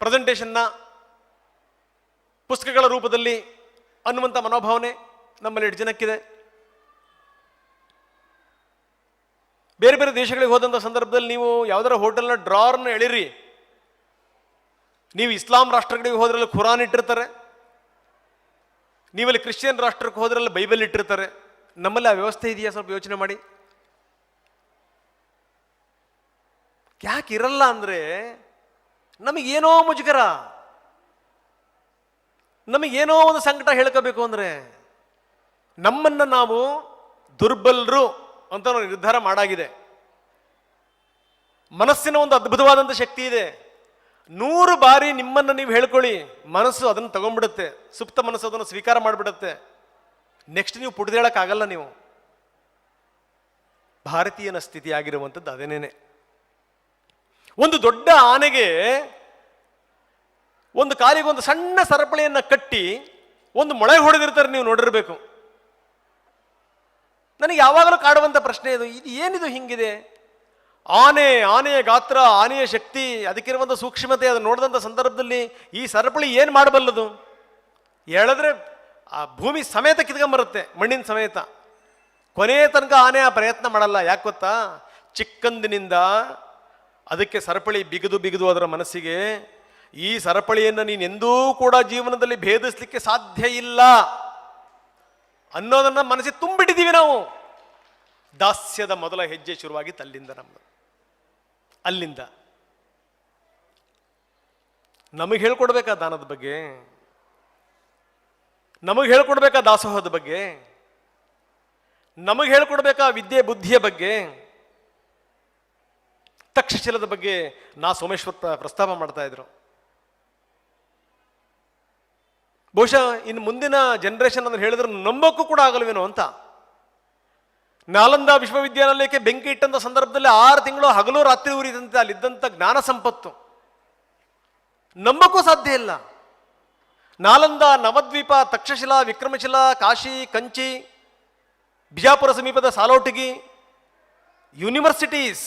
ಪ್ರೆಸೆಂಟೇಷನ್ನ ಪುಸ್ತಕಗಳ ರೂಪದಲ್ಲಿ ಅನ್ನುವಂಥ ಮನೋಭಾವನೆ ನಮ್ಮಲ್ಲಿ 2 ಜನಕ್ಕಿದೆ. ಬೇರೆ ಬೇರೆ ದೇಶಗಳಿಗೆ ಹೋದಂಥ ಸಂದರ್ಭದಲ್ಲಿ ನೀವು ಯಾವುದರ ಹೋಟೆಲ್ನ ಡ್ರಾರ್ನ ಎಳಿರಿ, ನೀವು ಇಸ್ಲಾಂ ರಾಷ್ಟ್ರಗಳಿಗೆ ಹೋದ್ರಲ್ಲಿ ಖುರಾನ್ ಇಟ್ಟಿರ್ತಾರೆ, ನೀವಲ್ಲಿ ಕ್ರಿಶ್ಚಿಯನ್ ರಾಷ್ಟ್ರಕ್ಕೆ ಹೋದ್ರಲ್ಲಿ ಬೈಬಲ್ ಇಟ್ಟಿರ್ತಾರೆ. ನಮ್ಮಲ್ಲಿ ಆ ವ್ಯವಸ್ಥೆ ಇದೆಯಾ? ಸ್ವಲ್ಪ ಯೋಚನೆ ಮಾಡಿ. ಯಾಕೆ ಇರಲ್ಲ ಅಂದರೆ ನಮಗೇನೋ ಮುಜುಗರ, ನಮಗೇನೋ ಒಂದು ಸಂಕಟ ಹೇಳ್ಕೋಬೇಕು ಅಂದರೆ ನಮ್ಮನ್ನು ನಾವು ದುರ್ಬಲರು ಅಂತ ನಾವು ನಿರ್ಧಾರ ಮಾಡಾಗಿದೆ. ಮನಸ್ಸಿನ ಒಂದು ಅದ್ಭುತವಾದಂಥ ಶಕ್ತಿ ಇದೆ. 100 ಬಾರಿ ನಿಮ್ಮನ್ನು ನೀವು ಹೇಳ್ಕೊಳ್ಳಿ, ಮನಸ್ಸು ಅದನ್ನು ತಗೊಂಡ್ಬಿಡುತ್ತೆ, ಸುಪ್ತ ಮನಸ್ಸು ಅದನ್ನು ಸ್ವೀಕಾರ ಮಾಡಿಬಿಡುತ್ತೆ. ನೆಕ್ಸ್ಟ್ ನೀವು ಪುಡ್ದೇಳಕ್ಕಾಗಲ್ಲ. ನೀವು ಭಾರತೀಯನ ಸ್ಥಿತಿ ಆಗಿರುವಂಥದ್ದು ಅದೇನೇನೆ. ಒಂದು ದೊಡ್ಡ ಆನೆಗೆ ಒಂದು ಕಾಲಿಗೆ ಒಂದು ಸಣ್ಣ ಸರಪಳಿಯನ್ನು ಕಟ್ಟಿ ಒಂದು ಮೊಳೆ ಹೊಡೆದಿರ್ತಾರೆ, ನೀವು ನೋಡಿರ್ಬೇಕು. ನನಗೆ ಯಾವಾಗಲೂ ಕಾಡುವಂಥ ಪ್ರಶ್ನೆ ಇದು ಏನಿದು ಹಿಂಗಿದೆ? ಆನೆಯ ಗಾತ್ರ, ಆನೆಯ ಶಕ್ತಿ, ಅದಕ್ಕಿರುವಂಥ ಸೂಕ್ಷ್ಮತೆ, ಅದನ್ನು ನೋಡಿದಂಥ ಸಂದರ್ಭದಲ್ಲಿ ಈ ಸರಪಳಿ ಏನು ಮಾಡಬಲ್ಲದು? ಹೇಳಿದ್ರೆ ಆ ಭೂಮಿ ಸಮೇತ ಕಿತ್ಕೊಂಬರುತ್ತೆ, ಮಣ್ಣಿನ ಸಮೇತ. ಕೊನೆಯ ತನಕ ಆನೆ ಆ ಪ್ರಯತ್ನ ಮಾಡಲ್ಲ. ಯಾಕೆ ಗೊತ್ತಾ? ಚಿಕ್ಕಂದಿನಿಂದ ಅದಕ್ಕೆ ಸರಪಳಿ ಬಿಗಿದು ಅದರ ಮನಸ್ಸಿಗೆ, ಈ ಸರಪಳಿಯನ್ನು ನೀನೆಂದೂ ಕೂಡ ಜೀವನದಲ್ಲಿ ಭೇದಿಸಲಿಕ್ಕೆ ಸಾಧ್ಯ ಇಲ್ಲ ಅನ್ನೋದನ್ನ ಮನಸ್ಸಿಗೆ ತುಂಬಿಟ್ಟಿದ್ದೀವಿ ನಾವು. ದಾಸ್ಯದ ಮೊದಲ ಹೆಜ್ಜೆ ಶುರುವಾಗಿತ್ತು ಅಲ್ಲಿಂದ. ಅಲ್ಲಿಂದ ನಮಗೆ ಹೇಳ್ಕೊಡ್ಬೇಕಾ ದಾನದ ಬಗ್ಗೆ, ನಮಗೆ ಹೇಳ್ಕೊಡ್ಬೇಕಾ ದಾಸೋಹದ ಬಗ್ಗೆ, ನಮಗೆ ಹೇಳ್ಕೊಡ್ಬೇಕಾ ವಿದ್ಯೆ ಬುದ್ಧಿಯ ಬಗ್ಗೆ? ತಕ್ಷಶಿಲದ ಬಗ್ಗೆ ನಾ ಸೋಮೇಶ್ವರ್ ಪ್ರಸ್ತಾಪ ಮಾಡ್ತಾ ಇದ್ರು. ಬಹುಶಃ ಇನ್ನು ಮುಂದಿನ ಜನರೇಷನ್ ಅದನ್ನು ಹೇಳಿದ್ರೆ ನಂಬೋಕ್ಕೂ ಕೂಡ ಆಗಲ್ವೇನೋ ಅಂತ. ನಾಲಂದ ವಿಶ್ವವಿದ್ಯಾನಿಲಯಕ್ಕೆ ಬೆಂಕಿ ಇಟ್ಟಂತ ಸಂದರ್ಭದಲ್ಲಿ 6 ತಿಂಗಳು ಹಗಲು ರಾತ್ರಿ ಉರಿದಂತೆ ಅಲ್ಲಿದ್ದಂಥ ಜ್ಞಾನ ಸಂಪತ್ತು ನಂಬಕ್ಕೂ ಸಾಧ್ಯ ಇಲ್ಲ. ನಾಲಂದ, ನವದ್ವೀಪ, ತಕ್ಷಶಿಲಾ, ವಿಕ್ರಮಶಿಲಾ, ಕಾಶಿ, ಕಂಚಿ, ಬಿಜಾಪುರ ಸಮೀಪದ ಸಾಲೋಟಿಗಿ ಯೂನಿವರ್ಸಿಟೀಸ್.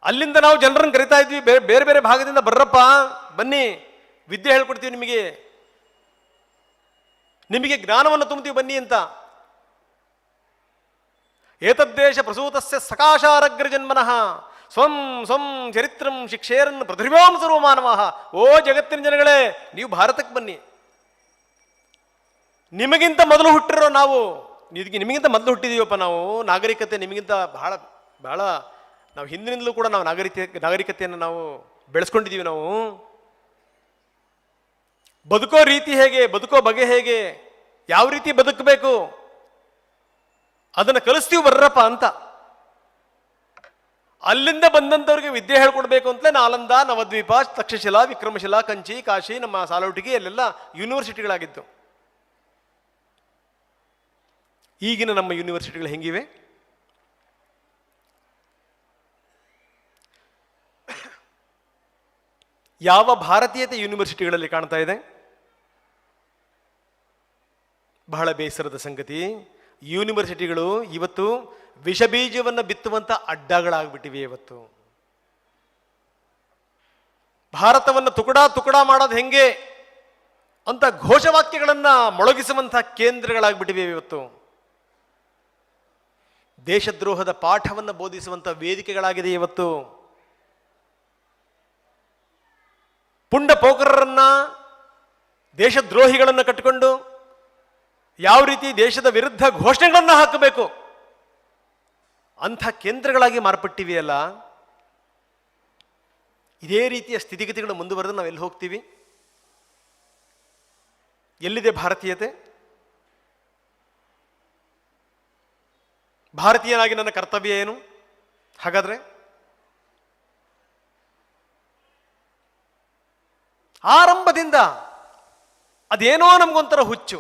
ಅಲ್ಲಿಂದ ನಾವು ಜನರನ್ನು ಕರಿತಾ ಇದ್ವಿ, ಬೇರೆ ಬೇರೆ ಭಾಗದಿಂದ ಬರ್ರಪ್ಪ, ಬನ್ನಿ, ವಿದ್ಯೆ ಹೇಳ್ಕೊಡ್ತೀವಿ ನಿಮಗೆ ಜ್ಞಾನವನ್ನು ತುಂಬ್ತೀವಿ ಬನ್ನಿ ಅಂತ. ಏತದ್ದೇಶ ಪ್ರಸೂತಸ್ಯ ಸಕಾಶಾರಗ್ರ ಜನ್ಮನಃ ಸ್ವಂ ಸ್ವಂ ಚರಿತ್ರಂ ಶಿಕ್ಷೇರನ್ ಪ್ರತಿಭಾಂ ಸರ್ವ ಮಾನವಃ. ಓ ಜಗತ್ತಿನ ಜನಗಳೇ, ನೀವು ಭಾರತಕ್ಕೆ ಬನ್ನಿ. ನಿಮಗಿಂತ ಮೊದಲು ಹುಟ್ಟಿರೋ ನಾವು, ನಿಮಗಿಂತ ಮೊದಲು ಹುಟ್ಟಿದೀವಪ್ಪ ನಾವು. ನಾಗರಿಕತೆ ನಿಮಗಿಂತ ಬಹಳ ಬಹಳ ನಾವು ಹಿಂದಿನಿಂದಲೂ ಕೂಡ ನಾವು ನಾಗರಿಕತೆಯನ್ನು ನಾವು ಬೆಳೆಸ್ಕೊಂಡಿದ್ದೀವಿ. ನಾವು ಬದುಕೋ ರೀತಿ ಹೇಗೆ, ಬದುಕೋ ಬಗೆ ಹೇಗೆ, ಯಾವ ರೀತಿ ಬದುಕಬೇಕು ಅದನ್ನು ಕಲಿಸ್ತೀವಿ ಬರ್ರಪ್ಪ ಅಂತ. ಅಲ್ಲಿಂದ ಬಂದಂಥವ್ರಿಗೆ ವಿದ್ಯೆ ಹೇಳ್ಕೊಡ್ಬೇಕು ಅಂತಲೇ ನಾಲಂದ, ನವದ್ವೀಪ, ತಕ್ಷಶಿಲಾ, ವಿಕ್ರಮಶಿಲಾ, ಕಂಚಿ, ಕಾಶಿ, ನಮ್ಮ ಸಾಲೋಟಿಗೆ ಅಲ್ಲೆಲ್ಲ ಯೂನಿವರ್ಸಿಟಿಗಳಾಗಿದ್ದು. ಈಗಿನ ನಮ್ಮ ಯೂನಿವರ್ಸಿಟಿಗಳು ಹೆಂಗಿವೆ? ಯಾವ ಭಾರತೀಯತೆ ಯೂನಿವರ್ಸಿಟಿಗಳಲ್ಲಿ ಕಾಣ್ತಾ ಇದೆ? ಬಹಳ ಬೇಸರದ ಸಂಗತಿ, ಯೂನಿವರ್ಸಿಟಿಗಳು ಇವತ್ತು ವಿಷಬೀಜವನ್ನು ಬಿತ್ತುವಂಥ ಅಡ್ಡಗಳಾಗ್ಬಿಟ್ಟಿವೆ. ಇವತ್ತು ಭಾರತವನ್ನು ತುಕಡಾ ಮಾಡೋದು ಹೆಂಗೆ ಅಂತ ಘೋಷವಾಕ್ಯಗಳನ್ನು ಮೊಳಗಿಸುವಂಥ ಕೇಂದ್ರಗಳಾಗ್ಬಿಟ್ಟಿವೆ. ಇವತ್ತು ದೇಶದ್ರೋಹದ ಪಾಠವನ್ನು ಬೋಧಿಸುವಂಥ ವೇದಿಕೆಗಳಾಗಿದೆ. ಇವತ್ತು ಪುಂಡ ಪೋಕರರನ್ನ, ದೇಶದ್ರೋಹಿಗಳನ್ನು ಕಟ್ಟಿಕೊಂಡು ಯಾವ ರೀತಿ ದೇಶದ ವಿರುದ್ಧ ಘೋಷಣೆಗಳನ್ನು ಹಾಕಬೇಕು ಅಂಥ ಕೇಂದ್ರಗಳಾಗಿ ಮಾರ್ಪಟ್ಟಿವೆಯಲ್ಲ. ಇದೇ ರೀತಿಯ ಸ್ಥಿತಿಗತಿಗಳು ಮುಂದುವರೆದು ನಾವು ಎಲ್ಲಿ ಹೋಗ್ತೀವಿ? ಎಲ್ಲಿದೆ ಭಾರತೀಯತೆ? ಭಾರತೀಯನಾಗಿ ನನ್ನ ಕರ್ತವ್ಯ ಏನು ಹಾಗಾದ್ರೆ? ಆರಂಭದಿಂದ ಅದೇನೋ ನಮಗೊಂಥರ ಹುಚ್ಚು.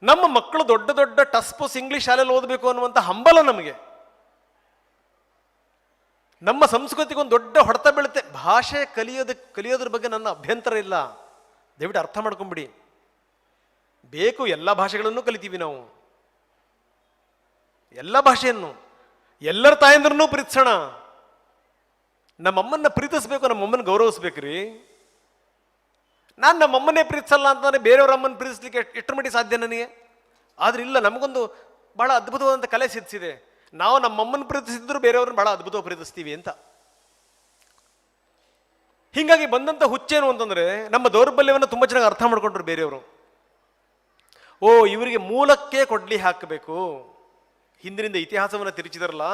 ನಮ್ಮ ಮಕ್ಕಳು ದೊಡ್ಡ ದೊಡ್ಡ ಟಸ್ಪುಸ್ ಇಂಗ್ಲಿಷ್ ಶಾಲೆಯಲ್ಲಿ ಓದಬೇಕು ಅನ್ನುವಂಥ ಹಂಬಲ ನಮಗೆ. ನಮ್ಮ ಸಂಸ್ಕೃತಿಗೊಂದು ದೊಡ್ಡ ಹೊಡೆತ ಬೀಳುತ್ತೆ. ಭಾಷೆ ಕಲಿಯೋದ್ರ ಬಗ್ಗೆ ನನ್ನ ಅಭ್ಯಂತರ ಇಲ್ಲ, ದಯವಿಟ್ಟು ಅರ್ಥ ಮಾಡ್ಕೊಂಬಿಡಿ. ಬೇಕು, ಎಲ್ಲ ಭಾಷೆಗಳನ್ನು ಕಲಿತೀವಿ ನಾವು, ಎಲ್ಲ ಭಾಷೆಯನ್ನು. ಎಲ್ಲರ ತಾಯಂದ್ರನ್ನೂ ಪ್ರೀತಿಸೋಣ. ನಮ್ಮಮ್ಮನ್ನ ಪ್ರೀತಿಸ್ಬೇಕು, ನಮ್ಮಮ್ಮನ ಗೌರವಿಸ್ಬೇಕ್ರಿ. ನಾನು ನಮ್ಮಮ್ಮನೇ ಪ್ರೀತಿಸಲ್ಲ ಅಂತಂದರೆ ಬೇರೆಯವ್ರ ಅಮ್ಮನ ಪ್ರೀತಿಸ್ಲಿಕ್ಕೆ ಎಷ್ಟರ ಮಟ್ಟಿಗೆ ಸಾಧ್ಯ ನನಗೆ? ಆದ್ರೆ ಇಲ್ಲ, ನಮಗೊಂದು ಬಹಳ ಅದ್ಭುತವಾದಂಥ ಕಲೆ ಸಿದ್ಧಿಸಿದೆ. ನಾವು ನಮ್ಮಮ್ಮನ ಪ್ರೀತಿಸಿದ್ರು ಬೇರೆಯವ್ರನ್ನ ಬಹಳ ಅದ್ಭುತವಾಗಿ ಪ್ರೀತಿಸ್ತೀವಿ ಅಂತ. ಹೀಗಾಗಿ ಬಂದಂಥ ಹುಚ್ಚೇನು ಅಂತಂದ್ರೆ, ನಮ್ಮ ದೌರ್ಬಲ್ಯವನ್ನು ತುಂಬ ಚೆನ್ನಾಗಿ ಅರ್ಥ ಮಾಡ್ಕೊಂಡ್ರು ಬೇರೆಯವರು. ಓ, ಇವರಿಗೆ ಮೂಲಕ್ಕೆ ಕೊಡ್ಲಿ ಹಾಕಬೇಕು. ಹಿಂದಿನಿಂದ ಇತಿಹಾಸವನ್ನು ತಿರುಚಿದಾರಲ್ಲ,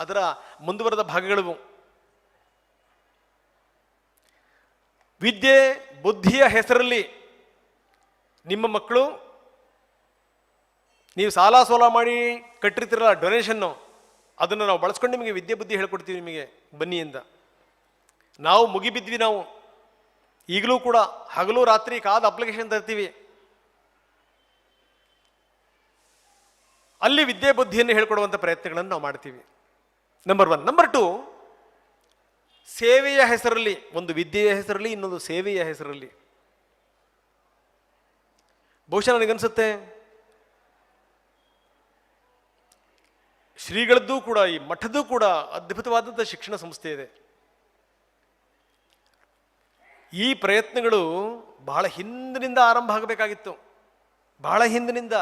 ಅದರ ಮುಂದುವರೆದ ಭಾಗಗಳು. ವಿದ್ಯೆ ಬುದ್ಧಿಯ ಹೆಸರಲ್ಲಿ ನಿಮ್ಮ ಮಕ್ಕಳು, ನೀವು ಸಾಲ ಸೋಲ ಮಾಡಿ ಕಟ್ಟಿರ್ತಿರಲ್ಲ ಡೊನೇಷನ್ನು, ಅದನ್ನು ನಾವು ಬಳಸ್ಕೊಂಡು ನಿಮಗೆ ವಿದ್ಯೆ ಬುದ್ಧಿ ಹೇಳ್ಕೊಡ್ತೀವಿ ನಿಮಗೆ ಬನ್ನಿ ಅಂತ. ನಾವು ಮುಗಿಬಿದ್ವಿ. ನಾವು ಈಗಲೂ ಕೂಡ ಹಗಲು ರಾತ್ರಿ ಕಾದ ಅಪ್ಲಿಕೇಶನ್ ತರ್ತೀವಿ. ಅಲ್ಲಿ ವಿದ್ಯೆ ಬುದ್ಧಿಯನ್ನು ಹೇಳ್ಕೊಡುವಂಥ ಪ್ರಯತ್ನಗಳನ್ನು ನಾವು ಮಾಡ್ತೀವಿ. ನಂಬರ್ 1. ನಂಬರ್ 2, ಸೇವೆಯ ಹೆಸರಲ್ಲಿ, ಒಂದು ವಿದ್ಯೆಯ ಹೆಸರಲ್ಲಿ, ಇನ್ನೊಂದು ಸೇವೆಯ ಹೆಸರಲ್ಲಿ. ಬಹುಶಃ ನನಗನ್ಸುತ್ತೆ ಶ್ರೀಗಳದ್ದು ಕೂಡ, ಈ ಮಠದ್ದು ಕೂಡ ಅದ್ಭುತವಾದಂಥ ಶಿಕ್ಷಣ ಸಂಸ್ಥೆ ಇದೆ. ಈ ಪ್ರಯತ್ನಗಳು ಬಹಳ ಹಿಂದಿನಿಂದ ಆರಂಭ ಆಗಬೇಕಾಗಿತ್ತು, ಬಹಳ ಹಿಂದಿನಿಂದ.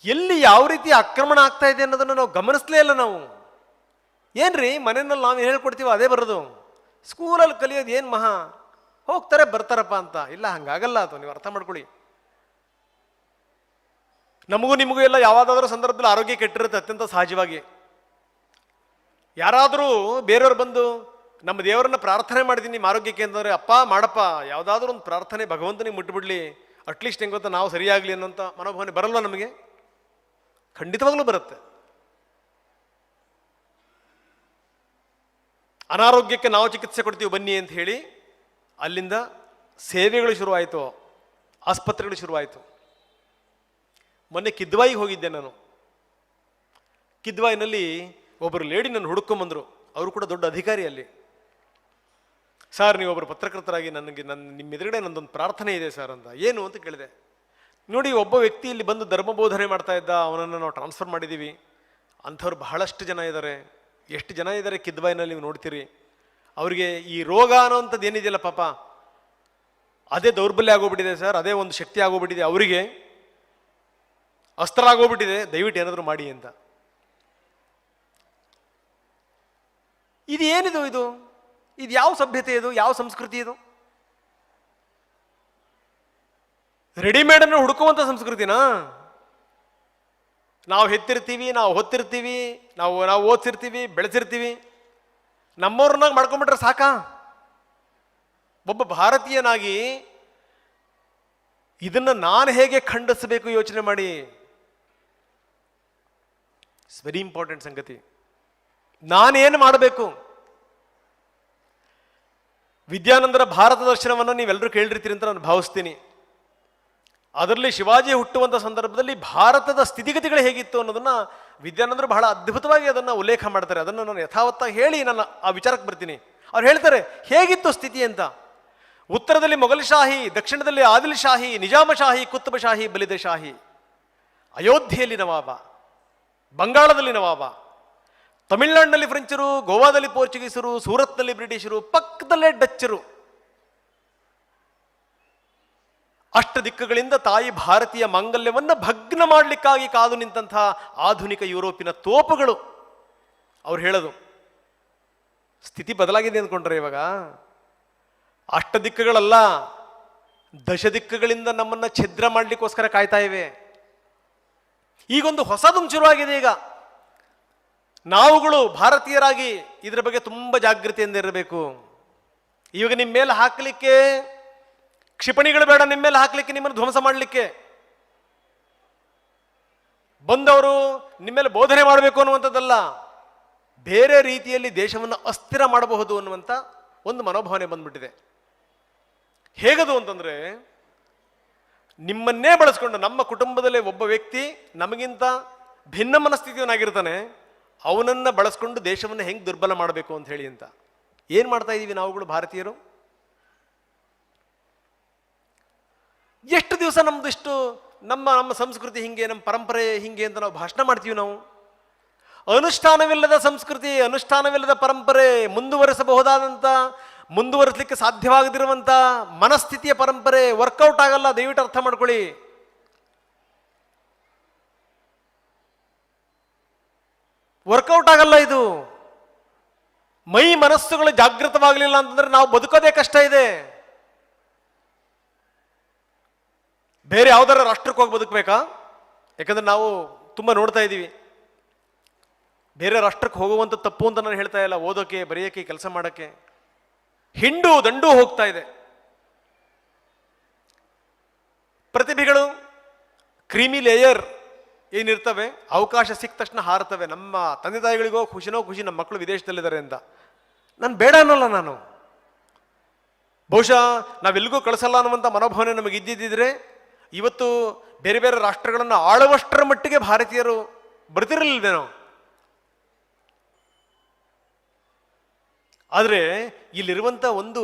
ಎಲ್ಲಿ ಯಾವ ರೀತಿ ಆಕ್ರಮಣ ಆಗ್ತಾ ಇದೆ ಅನ್ನೋದನ್ನು ನಾವು ಗಮನಿಸ್ಲೇ ಇಲ್ಲ. ನಾವು ಏನ್ರಿ ಮನೆಯಲ್ಲಿ ನಾವು ಹೇಳ್ಕೊಡ್ತೀವೋ ಅದೇ ಬರೋದು. ಸ್ಕೂಲಲ್ಲಿ ಕಲಿಯೋದು ಏನು ಮಹಾ, ಹೋಗ್ತಾರೆ ಬರ್ತಾರಪ್ಪ ಅಂತ. ಇಲ್ಲ, ಹಂಗಾಗಲ್ಲ. ಅದು ನೀವು ಅರ್ಥ ಮಾಡ್ಕೊಳ್ಳಿ. ನಮಗೂ ನಿಮಗೂ ಎಲ್ಲ ಯಾವಾದಾದ್ರೂ ಸಂದರ್ಭದಲ್ಲಿ ಆರೋಗ್ಯ ಕೆಟ್ಟಿರುತ್ತೆ, ಅತ್ಯಂತ ಸಹಜವಾಗಿ. ಯಾರಾದರೂ ಬೇರೆಯವ್ರು ಬಂದು ನಮ್ಮ ದೇವರನ್ನ ಪ್ರಾರ್ಥನೆ ಮಾಡಿದ್ದೀನಿ ನಿಮ್ಮ ಆರೋಗ್ಯಕ್ಕೆ ಅಂತಂದರೆ, ಅಪ್ಪ ಮಾಡಪ್ಪ, ಯಾವುದಾದ್ರೂ ಒಂದು ಪ್ರಾರ್ಥನೆ ಭಗವಂತನಿಗೆ ಮುಟ್ಬಿಡ್ಲಿ, ಅಟ್ಲೀಸ್ಟ್ ಹೆಂಗೆ ಗೊತ್ತಾ ನಾವು ಸರಿಯಾಗಲಿ ಅನ್ನೋಂಥ ಮನೋಭಾವನೆ ಬರಲ್ವ ನಮಗೆ? ಖಂಡಿತವಾಗ್ಲೂ ಬರುತ್ತೆ. ಅನಾರೋಗ್ಯಕ್ಕೆ ನಾವು ಚಿಕಿತ್ಸೆ ಕೊಡ್ತೀವಿ ಬನ್ನಿ ಅಂತ ಹೇಳಿ ಅಲ್ಲಿಂದ ಸೇವೆಗಳು ಶುರುವಾಯಿತು, ಆಸ್ಪತ್ರೆಗಳು ಶುರುವಾಯಿತು. ಮೊನ್ನೆ ಕಿದ್ವಾಯಿಗೆ ಹೋಗಿದ್ದೆ ನಾನು. ಕಿದ್ವಾಯಿನಲ್ಲಿ ಒಬ್ಬರು ಲೇಡಿ ನನ್ನ ಹುಡುಕೊಂಬಂದರು. ಅವರು ಕೂಡ ದೊಡ್ಡ ಅಧಿಕಾರಿ ಅಲ್ಲಿ. ಸರ್, ನೀವೊಬ್ಬರು ಪತ್ರಕರ್ತರಾಗಿ ನಿಮ್ಮ ಎದುರುಗಡೆ ನಂದೊಂದು ಪ್ರಾರ್ಥನೆ ಇದೆ ಸರ್ ಅಂತ. ಏನು ಅಂತ ಕೇಳಿದೆ. ನೋಡಿ, ಒಬ್ಬ ವ್ಯಕ್ತಿ ಇಲ್ಲಿ ಬಂದು ಧರ್ಮಬೋಧನೆ ಮಾಡ್ತಾ ಇದ್ದ, ಅವನನ್ನು ನಾವು ಟ್ರಾನ್ಸ್ಫರ್ ಮಾಡಿದ್ದೀವಿ. ಅಂಥವ್ರು ಬಹಳಷ್ಟು ಜನ ಇದ್ದಾರೆ. ಎಷ್ಟು ಜನ ಇದ್ದಾರೆ ಕಿದ್ವಾಯಿನಲ್ಲಿ ನೀವು ನೋಡ್ತೀರಿ. ಅವರಿಗೆ ಈ ರೋಗ ಅನ್ನೋವಂಥದ್ದು ಏನಿದೆಯಲ್ಲ ಪಾಪ, ಅದೇ ದೌರ್ಬಲ್ಯ ಆಗೋಗ್ಬಿಟ್ಟಿದೆ ಸರ್, ಅದೇ ಒಂದು ಶಕ್ತಿ ಆಗೋಗ್ಬಿಟ್ಟಿದೆ, ಅವರಿಗೆ ಅಸ್ತ್ರ ಆಗೋಗ್ಬಿಟ್ಟಿದೆ, ದಯವಿಟ್ಟು ಏನಾದರೂ ಮಾಡಿ ಅಂತ. ಇದು ಏನಿದು? ಇದು ಯಾವ ಸಭ್ಯತೆ? ಇದು ಯಾವ ಸಂಸ್ಕೃತಿ? ಇದು ರೆಡಿಮೇಡನ್ನು ಹುಡುಕುವಂಥ ಸಂಸ್ಕೃತಿನಾ? ನಾವು ಹೆತ್ತಿರ್ತೀವಿ, ನಾವು ಹೊತ್ತಿರ್ತೀವಿ, ನಾವು ಓದಿಸಿರ್ತೀವಿ, ಬೆಳೆಸಿರ್ತೀವಿ, ನಮ್ಮವ್ರನ್ನಾಗಿ ಮಾಡ್ಕೊಂಡ್ಬಿಟ್ರೆ ಸಾಕಾ? ಒಬ್ಬ ಭಾರತೀಯನಾಗಿ ಇದನ್ನು ನಾನು ಹೇಗೆ ಖಂಡಿಸಬೇಕು ಯೋಚನೆ ಮಾಡಿ. ಇಟ್ಸ್ ವೆರಿ ಇಂಪಾರ್ಟೆಂಟ್ ಸಂಗತಿ. ನಾನೇನು ಮಾಡಬೇಕು? ವಿದ್ಯಾನಂದರ ಭಾರತ ದರ್ಶನವನ್ನು ನೀವೆಲ್ಲರೂ ಕೇಳಿರ್ತೀರಿ ಅಂತ ನಾನು ಭಾವಿಸ್ತೀನಿ. ಅದರಲ್ಲಿ ಶಿವಾಜಿ ಹುಟ್ಟುವಂಥ ಸಂದರ್ಭದಲ್ಲಿ ಭಾರತದ ಸ್ಥಿತಿಗತಿಗಳು ಹೇಗಿತ್ತು ಅನ್ನೋದನ್ನು ವಿದ್ಯಾನಂದರು ಬಹಳ ಅದ್ಭುತವಾಗಿ ಅದನ್ನು ಉಲ್ಲೇಖ ಮಾಡ್ತಾರೆ. ಅದನ್ನು ನಾನು ಯಥಾವತ್ತಾಗಿ ಹೇಳಿ ನಾನು ಆ ವಿಚಾರಕ್ಕೆ ಬರ್ತೀನಿ. ಅವ್ರು ಹೇಳ್ತಾರೆ ಹೇಗಿತ್ತು ಸ್ಥಿತಿ ಅಂತ. ಉತ್ತರದಲ್ಲಿ ಮೊಘಲ್ ಶಾಹಿ, ದಕ್ಷಿಣದಲ್ಲಿ ಆದಿಲ್ ಶಾಹಿ, ನಿಜಾಮ ಶಾಹಿ, ಕುತುಬ ಶಾಹಿ, ಬಲಿದ ಶಾಹಿ. ಅಯೋಧ್ಯೆಯಲ್ಲಿ ನವಾಬ, ಬಂಗಾಳದಲ್ಲಿ ನವಾಬ, ತಮಿಳುನಾಡಿನಲ್ಲಿ ಫ್ರೆಂಚರು, ಗೋವಾದಲ್ಲಿ ಪೋರ್ಚುಗೀಸರು, ಸೂರತ್ನಲ್ಲಿ ಬ್ರಿಟಿಷರು, ಪಕ್ಕದಲ್ಲೇ ಡಚ್ಚರು. ಅಷ್ಟ ದಿಕ್ಕುಗಳಿಂದ ತಾಯಿ ಭಾರತೀಯ ಮಾಂಗಲ್ಯವನ್ನು ಭಗ್ನ ಮಾಡಲಿಕ್ಕಾಗಿ ಕಾದು ನಿಂತಹ ಆಧುನಿಕ ಯುರೋಪಿನ ತೋಪುಗಳು. ಅವ್ರು ಹೇಳೋದು ಸ್ಥಿತಿ ಬದಲಾಗಿದೆ ಅಂದ್ಕೊಂಡ್ರೆ ಇವಾಗ ಅಷ್ಟ ದಿಕ್ಕುಗಳಲ್ಲ, ದಶ ದಿಕ್ಕುಗಳಿಂದ ನಮ್ಮನ್ನು ಛಿದ್ರ ಮಾಡಲಿಕ್ಕೋಸ್ಕರ ಕಾಯ್ತಾ ಇವೆ. ಈಗೊಂದು ಹೊಸದೊಂದು ಶುರುವಾಗಿದೆ. ಈಗ ನಾವುಗಳು ಭಾರತೀಯರಾಗಿ ಇದರ ಬಗ್ಗೆ ತುಂಬ ಜಾಗೃತಿಯಿಂದ ಇರಬೇಕು. ಇವಾಗ ನಿಮ್ಮ ಮೇಲೆ ಹಾಕಲಿಕ್ಕೆ ಕ್ಷಿಪಣಿಗಳು ಬೇಡ, ನಿಮ್ಮ ಮೇಲೆ ಹಾಕಲಿಕ್ಕೆ, ನಿಮ್ಮನ್ನು ಧ್ವಂಸ ಮಾಡಲಿಕ್ಕೆ ಬಂದವರು ನಿಮ್ಮ ಮೇಲೆ ಬೋಧನೆ ಮಾಡಬೇಕು ಅನ್ನುವಂಥದ್ದಲ್ಲ, ಬೇರೆ ರೀತಿಯಲ್ಲಿ ದೇಶವನ್ನು ಅಸ್ಥಿರ ಮಾಡಬಹುದು ಅನ್ನುವಂಥ ಒಂದು ಮನೋಭಾವನೆ ಬಂದ್ಬಿಟ್ಟಿದೆ. ಹೇಗದು ಅಂತಂದರೆ, ನಿಮ್ಮನ್ನೇ ಬಳಸ್ಕೊಂಡು ನಮ್ಮ ಕುಟುಂಬದಲ್ಲೇ ಒಬ್ಬ ವ್ಯಕ್ತಿ ನಮಗಿಂತ ಭಿನ್ನ ಮನಸ್ಥಿತಿಯವನಾಗಿರ್ತಾನೆ, ಅವನನ್ನು ಬಳಸ್ಕೊಂಡು ದೇಶವನ್ನು ಹೆಂಗೆ ದುರ್ಬಲ ಮಾಡಬೇಕು ಅಂತ ಹೇಳಿ ಅಂತ ಏನು ಮಾಡ್ತಾ ಇದ್ದೀವಿ ನಾವುಗಳು ಭಾರತೀಯರು? ಎಷ್ಟು ದಿವಸ ನಮ್ದು ಇಷ್ಟು ನಮ್ಮ ಸಂಸ್ಕೃತಿ ಹಿಂಗೆ, ನಮ್ಮ ಪರಂಪರೆ ಹಿಂಗೆ ಅಂತ ನಾವು ಭಾಷಣ ಮಾಡ್ತೀವಿ. ನಾವು ಅನುಷ್ಠಾನವಿಲ್ಲದ ಸಂಸ್ಕೃತಿ, ಅನುಷ್ಠಾನವಿಲ್ಲದ ಪರಂಪರೆ, ಮುಂದುವರಿಸಲಿಕ್ಕೆ ಸಾಧ್ಯವಾಗದಿರುವಂಥ ಮನಸ್ಥಿತಿಯ ಪರಂಪರೆ ವರ್ಕೌಟ್ ಆಗಲ್ಲ. ದಯವಿಟ್ಟು ಅರ್ಥ ಮಾಡ್ಕೊಳ್ಳಿ. ವರ್ಕೌಟ್ ಆಗಲ್ಲ ಇದು. ಮೈ ಮನಸ್ಸುಗಳು ಜಾಗೃತವಾಗಲಿಲ್ಲ ಅಂತಂದ್ರೆ ನಾವು ಬದುಕೋದೇ ಕಷ್ಟ ಇದೆ. ಬೇರೆ ಯಾವ್ದಾರ ರಾಷ್ಟ್ರಕ್ಕೆ ಹೋಗಿ ಬದುಕಬೇಕಾ? ಯಾಕಂದ್ರೆ ನಾವು ತುಂಬ ನೋಡ್ತಾ ಇದ್ದೀವಿ. ಬೇರೆ ರಾಷ್ಟ್ರಕ್ಕೆ ಹೋಗುವಂಥ ತಪ್ಪು ಅಂತ ನಾನು ಹೇಳ್ತಾ ಇಲ್ಲ, ಓದೋಕ್ಕೆ, ಬರೆಯೋಕ್ಕೆ, ಕೆಲಸ ಮಾಡೋಕ್ಕೆ. ಹಿಂಡು ದಂಡು ಹೋಗ್ತಾ ಇದೆ. ಪ್ರತಿಭೆಗಳು ಕ್ರೀಮಿ ಲೇಯರ್ ಏನಿರ್ತವೆ, ಅವಕಾಶ ಸಿಕ್ಕ ತಕ್ಷಣ ಹಾರ್ತವೆ. ನಮ್ಮ ತಂದೆ ತಾಯಿಗಳಿಗೋ ಖುಷಿ, ನಮ್ಮ ಮಕ್ಕಳು ವಿದೇಶದಲ್ಲಿದ್ದಾರೆ ಅಂತ. ನಾನು ಬೇಡ ಅನ್ನೋಲ್ಲ. ನಾನು ಬಹುಶಃ ನಾವೆಲ್ಲಿಗೂ ಕಳಿಸಲ್ಲ ಅನ್ನುವಂಥ ಮನೋಭಾವನೆ ನಮಗೆ ಇದ್ದಿದ್ದರೆ ಇವತ್ತು ಬೇರೆ ಬೇರೆ ರಾಷ್ಟ್ರಗಳನ್ನು ಆಳುವಷ್ಟರ ಮಟ್ಟಿಗೆ ಭಾರತೀಯರು ಬರ್ತಿರಲಿಲ್ವೇನೋ. ಆದರೆ ಇಲ್ಲಿರುವಂಥ ಒಂದು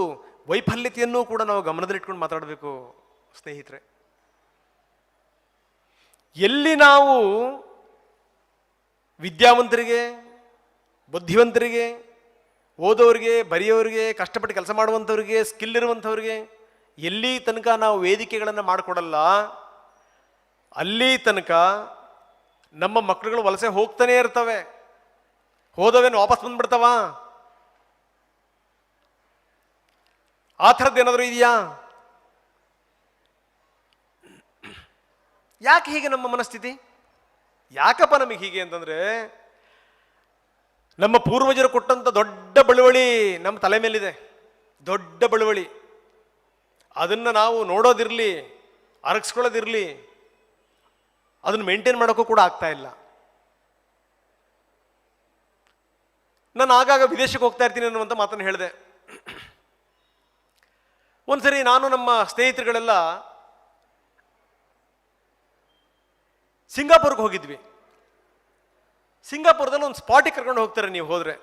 ವೈಫಲ್ಯತೆಯನ್ನು ಕೂಡ ನಾವು ಗಮನದಲ್ಲಿಟ್ಕೊಂಡು ಮಾತಾಡಬೇಕು ಸ್ನೇಹಿತರೆ. ಎಲ್ಲಿ ನಾವು ವಿದ್ಯಾವಂತರಿಗೆ, ಬುದ್ಧಿವಂತರಿಗೆ, ಓದೋರಿಗೆ, ಬರೆಯೋರಿಗೆ, ಕಷ್ಟಪಟ್ಟು ಕೆಲಸ ಮಾಡುವಂಥವ್ರಿಗೆ, ಸ್ಕಿಲ್ ಇರುವಂಥವ್ರಿಗೆ ಎಲ್ಲಿ ತನಕ ನಾವು ವೇದಿಕೆಗಳನ್ನು ಮಾಡಿಕೊಡಲ್ಲ, ಅಲ್ಲಿ ತನಕ ನಮ್ಮ ಮಕ್ಕಳುಗಳು ವಲಸೆ ಹೋಗ್ತಾನೆ ಇರ್ತವೆ. ಹೋದವೇನು ವಾಪಸ್ ಬಂದ್ಬಿಡ್ತಾವ? ಆ ಥರದ್ದೇನಾದರೂ ಇದೆಯಾ? ಯಾಕೆ ಹೀಗೆ ನಮ್ಮ ಮನಸ್ಥಿತಿ? ಯಾಕಪ್ಪ ನಮಗೆ ಹೀಗೆ ಅಂತಂದರೆ, ನಮ್ಮ ಪೂರ್ವಜರು ಕೊಟ್ಟಂತ ದೊಡ್ಡ ಬಳುವಳಿ ನಮ್ಮ ತಲೆ ಮೇಲಿದೆ, ದೊಡ್ಡ ಬಳುವಳಿ. ಅದನ್ನು ನಾವು ನೋಡೋದಿರಲಿ, ಅರಗಿಸ್ಕೊಳ್ಳೋದಿರಲಿ, ಅದನ್ನು ಮೇಂಟೈನ್ ಮಾಡೋಕ್ಕೂ ಕೂಡ ಆಗ್ತಾ ಇಲ್ಲ. ನಾನು ಆಗಾಗ ವಿದೇಶಕ್ಕೆ ಹೋಗ್ತಾ ಇರ್ತೀನಿ ಅನ್ನುವಂಥ ಮಾತನ್ನು ಹೇಳಿದೆ. ಒಂದ್ಸರಿ ನಾನು ನಮ್ಮ ಸ್ನೇಹಿತರುಗಳೆಲ್ಲ ಸಿಂಗಾಪುರ್ಗೆ ಹೋಗಿದ್ವಿ. ಸಿಂಗಾಪುರದಲ್ಲಿ ಒಂದು ಸ್ಪಾಟಿಗೆ ಕರ್ಕೊಂಡು ಹೋಗ್ತಾರೆ ನೀವು ಹೋದರೆ.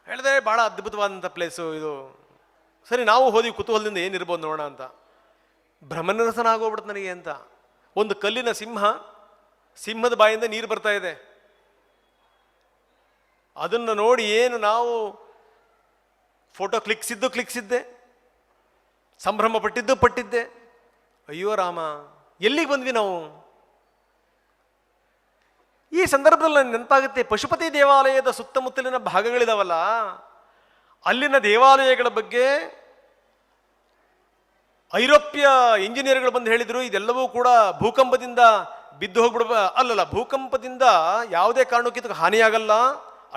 ಹೇಳಿದೆ ಭಾಳ ಅದ್ಭುತವಾದಂಥ ಪ್ಲೇಸು ಇದು. ಸರಿ ನಾವು ಹೋದ್ವಿ ಕುತೂಹಲದಿಂದ ಏನಿರ್ಬೋದು ನೋಡೋಣ ಅಂತ. ಭ್ರಮನಿರಸನ ಆಗೋಗ್ಬಿಡ್ತು ನನಗೆ ಅಂತ. ಒಂದು ಕಲ್ಲಿನ ಸಿಂಹದ ಬಾಯಿಂದ ನೀರು ಬರ್ತಾ ಇದೆ. ಅದನ್ನು ನೋಡಿ ಏನು ನಾವು ಫೋಟೋ ಕ್ಲಿಕ್ಸಿದ್ದೆ, ಸಂಭ್ರಮ ಪಟ್ಟಿದ್ದೆ. ಅಯ್ಯೋ ರಾಮ, ಎಲ್ಲಿಗೆ ಬಂದ್ವಿ ನಾವು? ಈ ಸಂದರ್ಭದಲ್ಲಿ ನನಗೆ ನೆನಪಾಗುತ್ತೆ, ಪಶುಪತಿ ದೇವಾಲಯದ ಸುತ್ತಮುತ್ತಲಿನ ಭಾಗಗಳಿದಾವಲ್ಲ, ಅಲ್ಲಿನ ದೇವಾಲಯಗಳ ಬಗ್ಗೆ ಐರೋಪ್ಯ ಇಂಜಿನಿಯರ್ಗಳು ಬಂದು ಹೇಳಿದ್ರು, ಇದೆಲ್ಲವೂ ಕೂಡ ಭೂಕಂಪದಿಂದ ಬಿದ್ದು ಹೋಗ್ಬಿಡ್ಬ ಭೂಕಂಪದಿಂದ ಯಾವುದೇ ಕಾರಣಕ್ಕಿಂತ ಹಾನಿಯಾಗಲ್ಲ,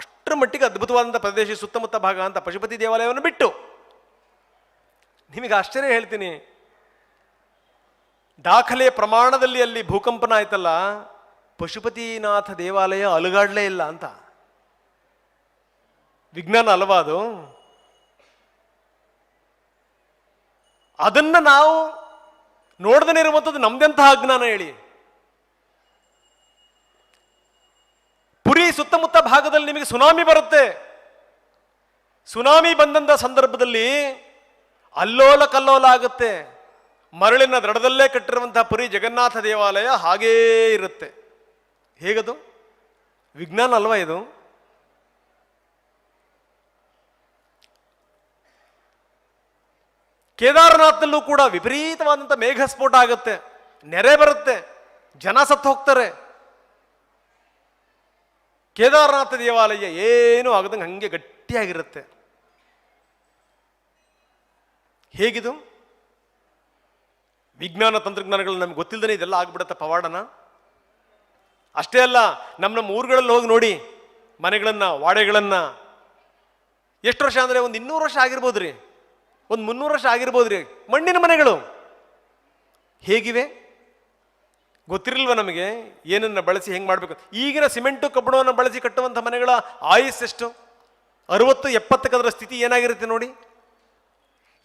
ಅಷ್ಟರ ಮಟ್ಟಿಗೆ ಅದ್ಭುತವಾದಂಥ ಪ್ರದೇಶ ಸುತ್ತಮುತ್ತ ಭಾಗ ಅಂತ ಪಶುಪತಿ ದೇವಾಲಯವನ್ನು ಬಿಟ್ಟು. ನಿಮಗೆ ಆಶ್ಚರ್ಯ ಹೇಳ್ತೀನಿ, ದಾಖಲೆ ಪ್ರಮಾಣದಲ್ಲಿ ಅಲ್ಲಿ ಭೂಕಂಪನ ಆಯ್ತಲ್ಲ, ಪಶುಪತಿನಾಥ ದೇವಾಲಯ ಅಲುಗಾಡ್ಲೇ ಇಲ್ಲ ಅಂತ. ವಿಜ್ಞಾನ ಅಲ್ವಾ ಅದು? ಅದನ್ನ ನಾವು ನೋಡದೇ ಇರುವಂಥದ್ದು ನಮ್ದೆಂತಹ ಅಜ್ಞಾನ ಹೇಳಿ. ಪುರಿ ಸುತ್ತಮುತ್ತ ಭಾಗದಲ್ಲಿ ನಿಮಗೆ ಸುನಾಮಿ ಬರುತ್ತೆ. ಸುನಾಮಿ ಬಂದಂಥ ಸಂದರ್ಭದಲ್ಲಿ ಅಲ್ಲೋಲ ಕಲ್ಲೋಲ ಆಗುತ್ತೆ. ಮರಳಿನ ದಡದಲ್ಲೇ ಕಟ್ಟಿರುವಂತಹ ಪುರಿ ಜಗನ್ನಾಥ ದೇವಾಲಯ ಹಾಗೇ ಇರುತ್ತೆ. ಹೇಗದು? ವಿಜ್ಞಾನ ಅಲ್ವಾ ಇದು? ಕೇದಾರನಾಥದಲ್ಲೂ ಕೂಡ ವಿಪರೀತವಾದಂಥ ಮೇಘಸ್ಫೋಟ ಆಗುತ್ತೆ, ನೆರೆ ಬರುತ್ತೆ, ಜನ ಸತ್ತು ಹೋಗ್ತಾರೆ. ಕೇದಾರನಾಥ ದೇವಾಲಯ ಏನೂ ಆಗದಂಗೆ ಹಂಗೆ ಗಟ್ಟಿಯಾಗಿರುತ್ತೆ. ಹೇಗಿದು? ವಿಜ್ಞಾನ ತಂತ್ರಜ್ಞಾನಗಳು ನಮ್ಗೆ ಗೊತ್ತಿಲ್ಲದೇ ಇದೆಲ್ಲ ಆಗ್ಬಿಡುತ್ತೆ ಪವಾಡನ. ಅಷ್ಟೇ ಅಲ್ಲ, ನಮ್ಮ ಊರುಗಳಲ್ಲಿ ಹೋಗಿ ನೋಡಿ ಮನೆಗಳನ್ನ, ವಾಡೆಗಳನ್ನ. ಎಷ್ಟು ವರ್ಷ ಅಂದರೆ ಒಂದು 200 ವರ್ಷ ಆಗಿರ್ಬೋದ್ರಿ, ಒಂದು 300 ವರ್ಷ ಆಗಿರ್ಬೋದ್ರಿ. ಮಣ್ಣಿನ ಮನೆಗಳು ಹೇಗಿವೆ ಗೊತ್ತಿರಲ್ವ ನಮಗೆ? ಏನನ್ನ ಬಳಸಿ ಹೆಂಗೆ ಮಾಡಬೇಕು? ಈಗಿನ ಸಿಮೆಂಟು ಕಬ್ಬಣವನ್ನು ಬಳಸಿ ಕಟ್ಟುವಂಥ ಮನೆಗಳ ಆಯುಸ್ ಎಷ್ಟು? 60-70 ಅದರ ಸ್ಥಿತಿ ಏನಾಗಿರುತ್ತೆ ನೋಡಿ.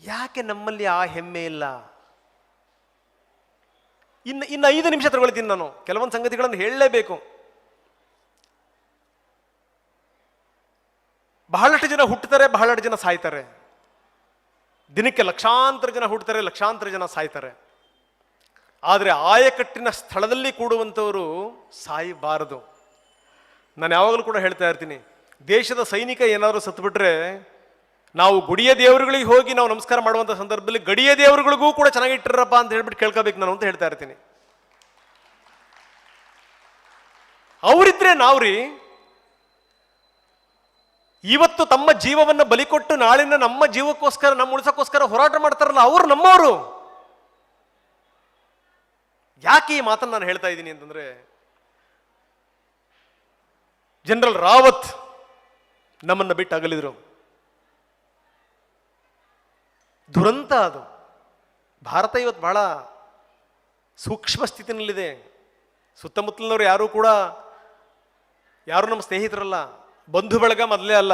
ಯಾಕೆ ನಮ್ಮಲ್ಲಿ ಆ ಹೆಮ್ಮೆ ಇಲ್ಲ? ಇನ್ನು 5 ನಿಮಿಷ ತಗೊಳ್ತೀನಿ ನಾನು. ಕೆಲವೊಂದು ಸಂಗತಿಗಳನ್ನು ಹೇಳಲೇಬೇಕು. ಬಹಳಷ್ಟು ಜನ ಹುಟ್ಟುತ್ತಾರೆ, ಬಹಳಷ್ಟು ಜನ ಸಾಯ್ತಾರೆ. ದಿನಕ್ಕೆ ಲಕ್ಷಾಂತರ ಜನ ಹುಟ್ಟುತ್ತಾರೆ, ಲಕ್ಷಾಂತರ ಜನ ಸಾಯ್ತಾರೆ. ಆದರೆ ಆಯಕಟ್ಟಿನ ಸ್ಥಳದಲ್ಲಿ ಕೂಡುವಂಥವರು ಸಾಯಬಾರದು. ನಾನು ಯಾವಾಗಲೂ ಕೂಡ ಹೇಳ್ತಾ ಇರ್ತೀನಿ, ದೇಶದ ಸೈನಿಕ ಏನಾದರೂ ಸತ್ತುಬಿಟ್ರೆ ನಾವು ಗುಡಿಯ ದೇವರುಗಳಿಗೆ ಹೋಗಿ ನಾವು ನಮಸ್ಕಾರ ಮಾಡುವಂಥ ಸಂದರ್ಭದಲ್ಲಿ ಗಡಿಯ ದೇವರುಗಳಿಗೂ ಕೂಡ ಚೆನ್ನಾಗಿಟ್ಟಿರಪ್ಪ ಅಂತ ಹೇಳ್ಬಿಟ್ಟು ಕೇಳ್ಕೋಬೇಕು ನಾನು ಅಂತ ಹೇಳ್ತಾ ಇರ್ತೀನಿ. ಅವರಿದ್ರೆ ನಾವ್ರಿ ಇವತ್ತು ತಮ್ಮ ಜೀವವನ್ನು ಬಲಿ ಕೊಟ್ಟು ನಾಳಿನ ನಮ್ಮ ಜೀವಕ್ಕೋಸ್ಕರ, ನಮ್ಮ ಉಳಿಸೋಕ್ಕೋಸ್ಕರ ಹೋರಾಟ ಮಾಡ್ತಾರಲ್ಲ, ಅವರು ನಮ್ಮವರು. ಯಾಕೆ ಈ ಮಾತನ್ನು ನಾನು ಹೇಳ್ತಾ ಇದ್ದೀನಿ ಅಂತಂದ್ರೆ, ಜನರಲ್ ರಾವತ್ ನಮ್ಮನ್ನು ಬಿಟ್ಟು ಅಗಲಿದ್ರು. ದುರಂತ ಅದು. ಭಾರತ ಇವತ್ತು ಬಹಳ ಸೂಕ್ಷ್ಮ ಸ್ಥಿತಿನಲ್ಲಿದೆ. ಸುತ್ತಮುತ್ತಲಿನವರು ಯಾರು ನಮ್ಮ ಸ್ನೇಹಿತರಲ್ಲ, ಬಂಧು ಬಳಗ ಮೊದಲೇ ಅಲ್ಲ.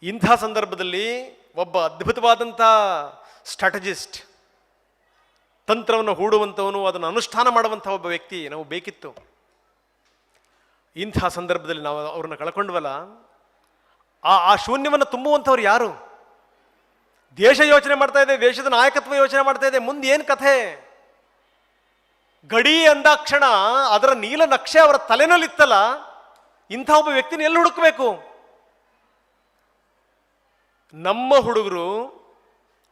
ಇಂಥ ಸಂದರ್ಭದಲ್ಲಿ ಒಬ್ಬ ಅದ್ಭುತವಾದಂಥ ಸ್ಟ್ರಾಟಜಿಸ್ಟ್, ತಂತ್ರವನ್ನು ಹೂಡುವಂಥವನು, ಅದನ್ನು ಅನುಷ್ಠಾನ ಮಾಡುವಂಥ ಒಬ್ಬ ವ್ಯಕ್ತಿ ನಾವು ಬೇಕಿತ್ತು. ಇಂಥ ಸಂದರ್ಭದಲ್ಲಿ ನಾವು ಅವ್ರನ್ನ ಕಳ್ಕೊಂಡ್ವಲ್ಲ. ಆ ಶೂನ್ಯವನ್ನು ತುಂಬುವಂಥವ್ರು ಯಾರು? ದೇಶ ಯೋಚನೆ ಮಾಡ್ತಾ ಇದೆ, ದೇಶದ ನಾಯಕತ್ವ ಯೋಚನೆ ಮಾಡ್ತಾ ಇದೆ, ಮುಂದೆ ಏನು ಕಥೆ? ಗಡಿ ಅಂದಾಕ್ಷಣ ಅದರ ನೀಲ ನಕ್ಷೆ ಅವರ ತಲೆನಲ್ಲಿತ್ತಲ್ಲ, ಇಂಥ ಒಬ್ಬ ವ್ಯಕ್ತಿನ ಎಲ್ಲಿ ಹುಡುಕಬೇಕು? ನಮ್ಮ ಹುಡುಗರು,